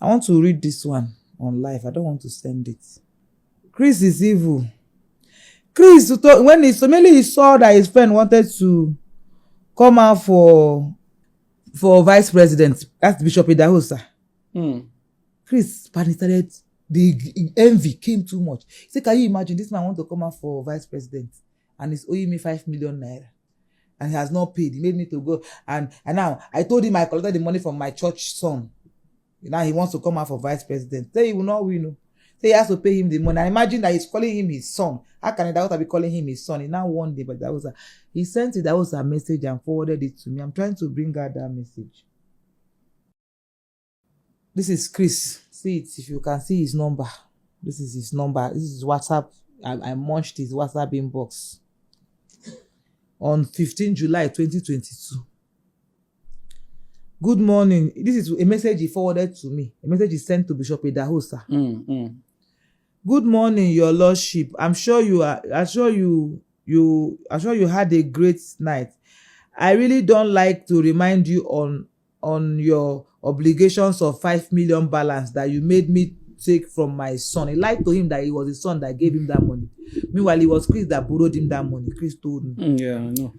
S1: I want to read this one on live. I don't want to send it. Chris is evil. Chris, when he saw that his friend wanted to come out for vice president, that's Bishop Idahosa. Chris started, the envy came too much. He said, can you imagine this man want to come out for vice president and he's owing me 5 million naira and he has not paid. He made me to go, and now I told him I collected the money from my church son. Now he wants to come out for vice president. Say he will not win. Say he has to pay him the money. And imagine that he's calling him his son. How can Idahosa be calling him his son? He now one day, but he sent Idahosa a message and forwarded it to me. I'm trying to bring out that message. This is Chris. See it if you can see his number. This is his number. This is WhatsApp. I munched his WhatsApp inbox on 15 July 2022. Good morning. This is a message he forwarded to me. A message he sent to Bishop Idahosa. Good morning, Your Lordship. I'm sure you had a great night. I really don't like to remind you on your obligations of 5 million balance that you made me take from my son. He lied to him that it was his son that gave him that money. Meanwhile, it was Chris that borrowed him that money. Chris told me.
S2: Yeah, I know.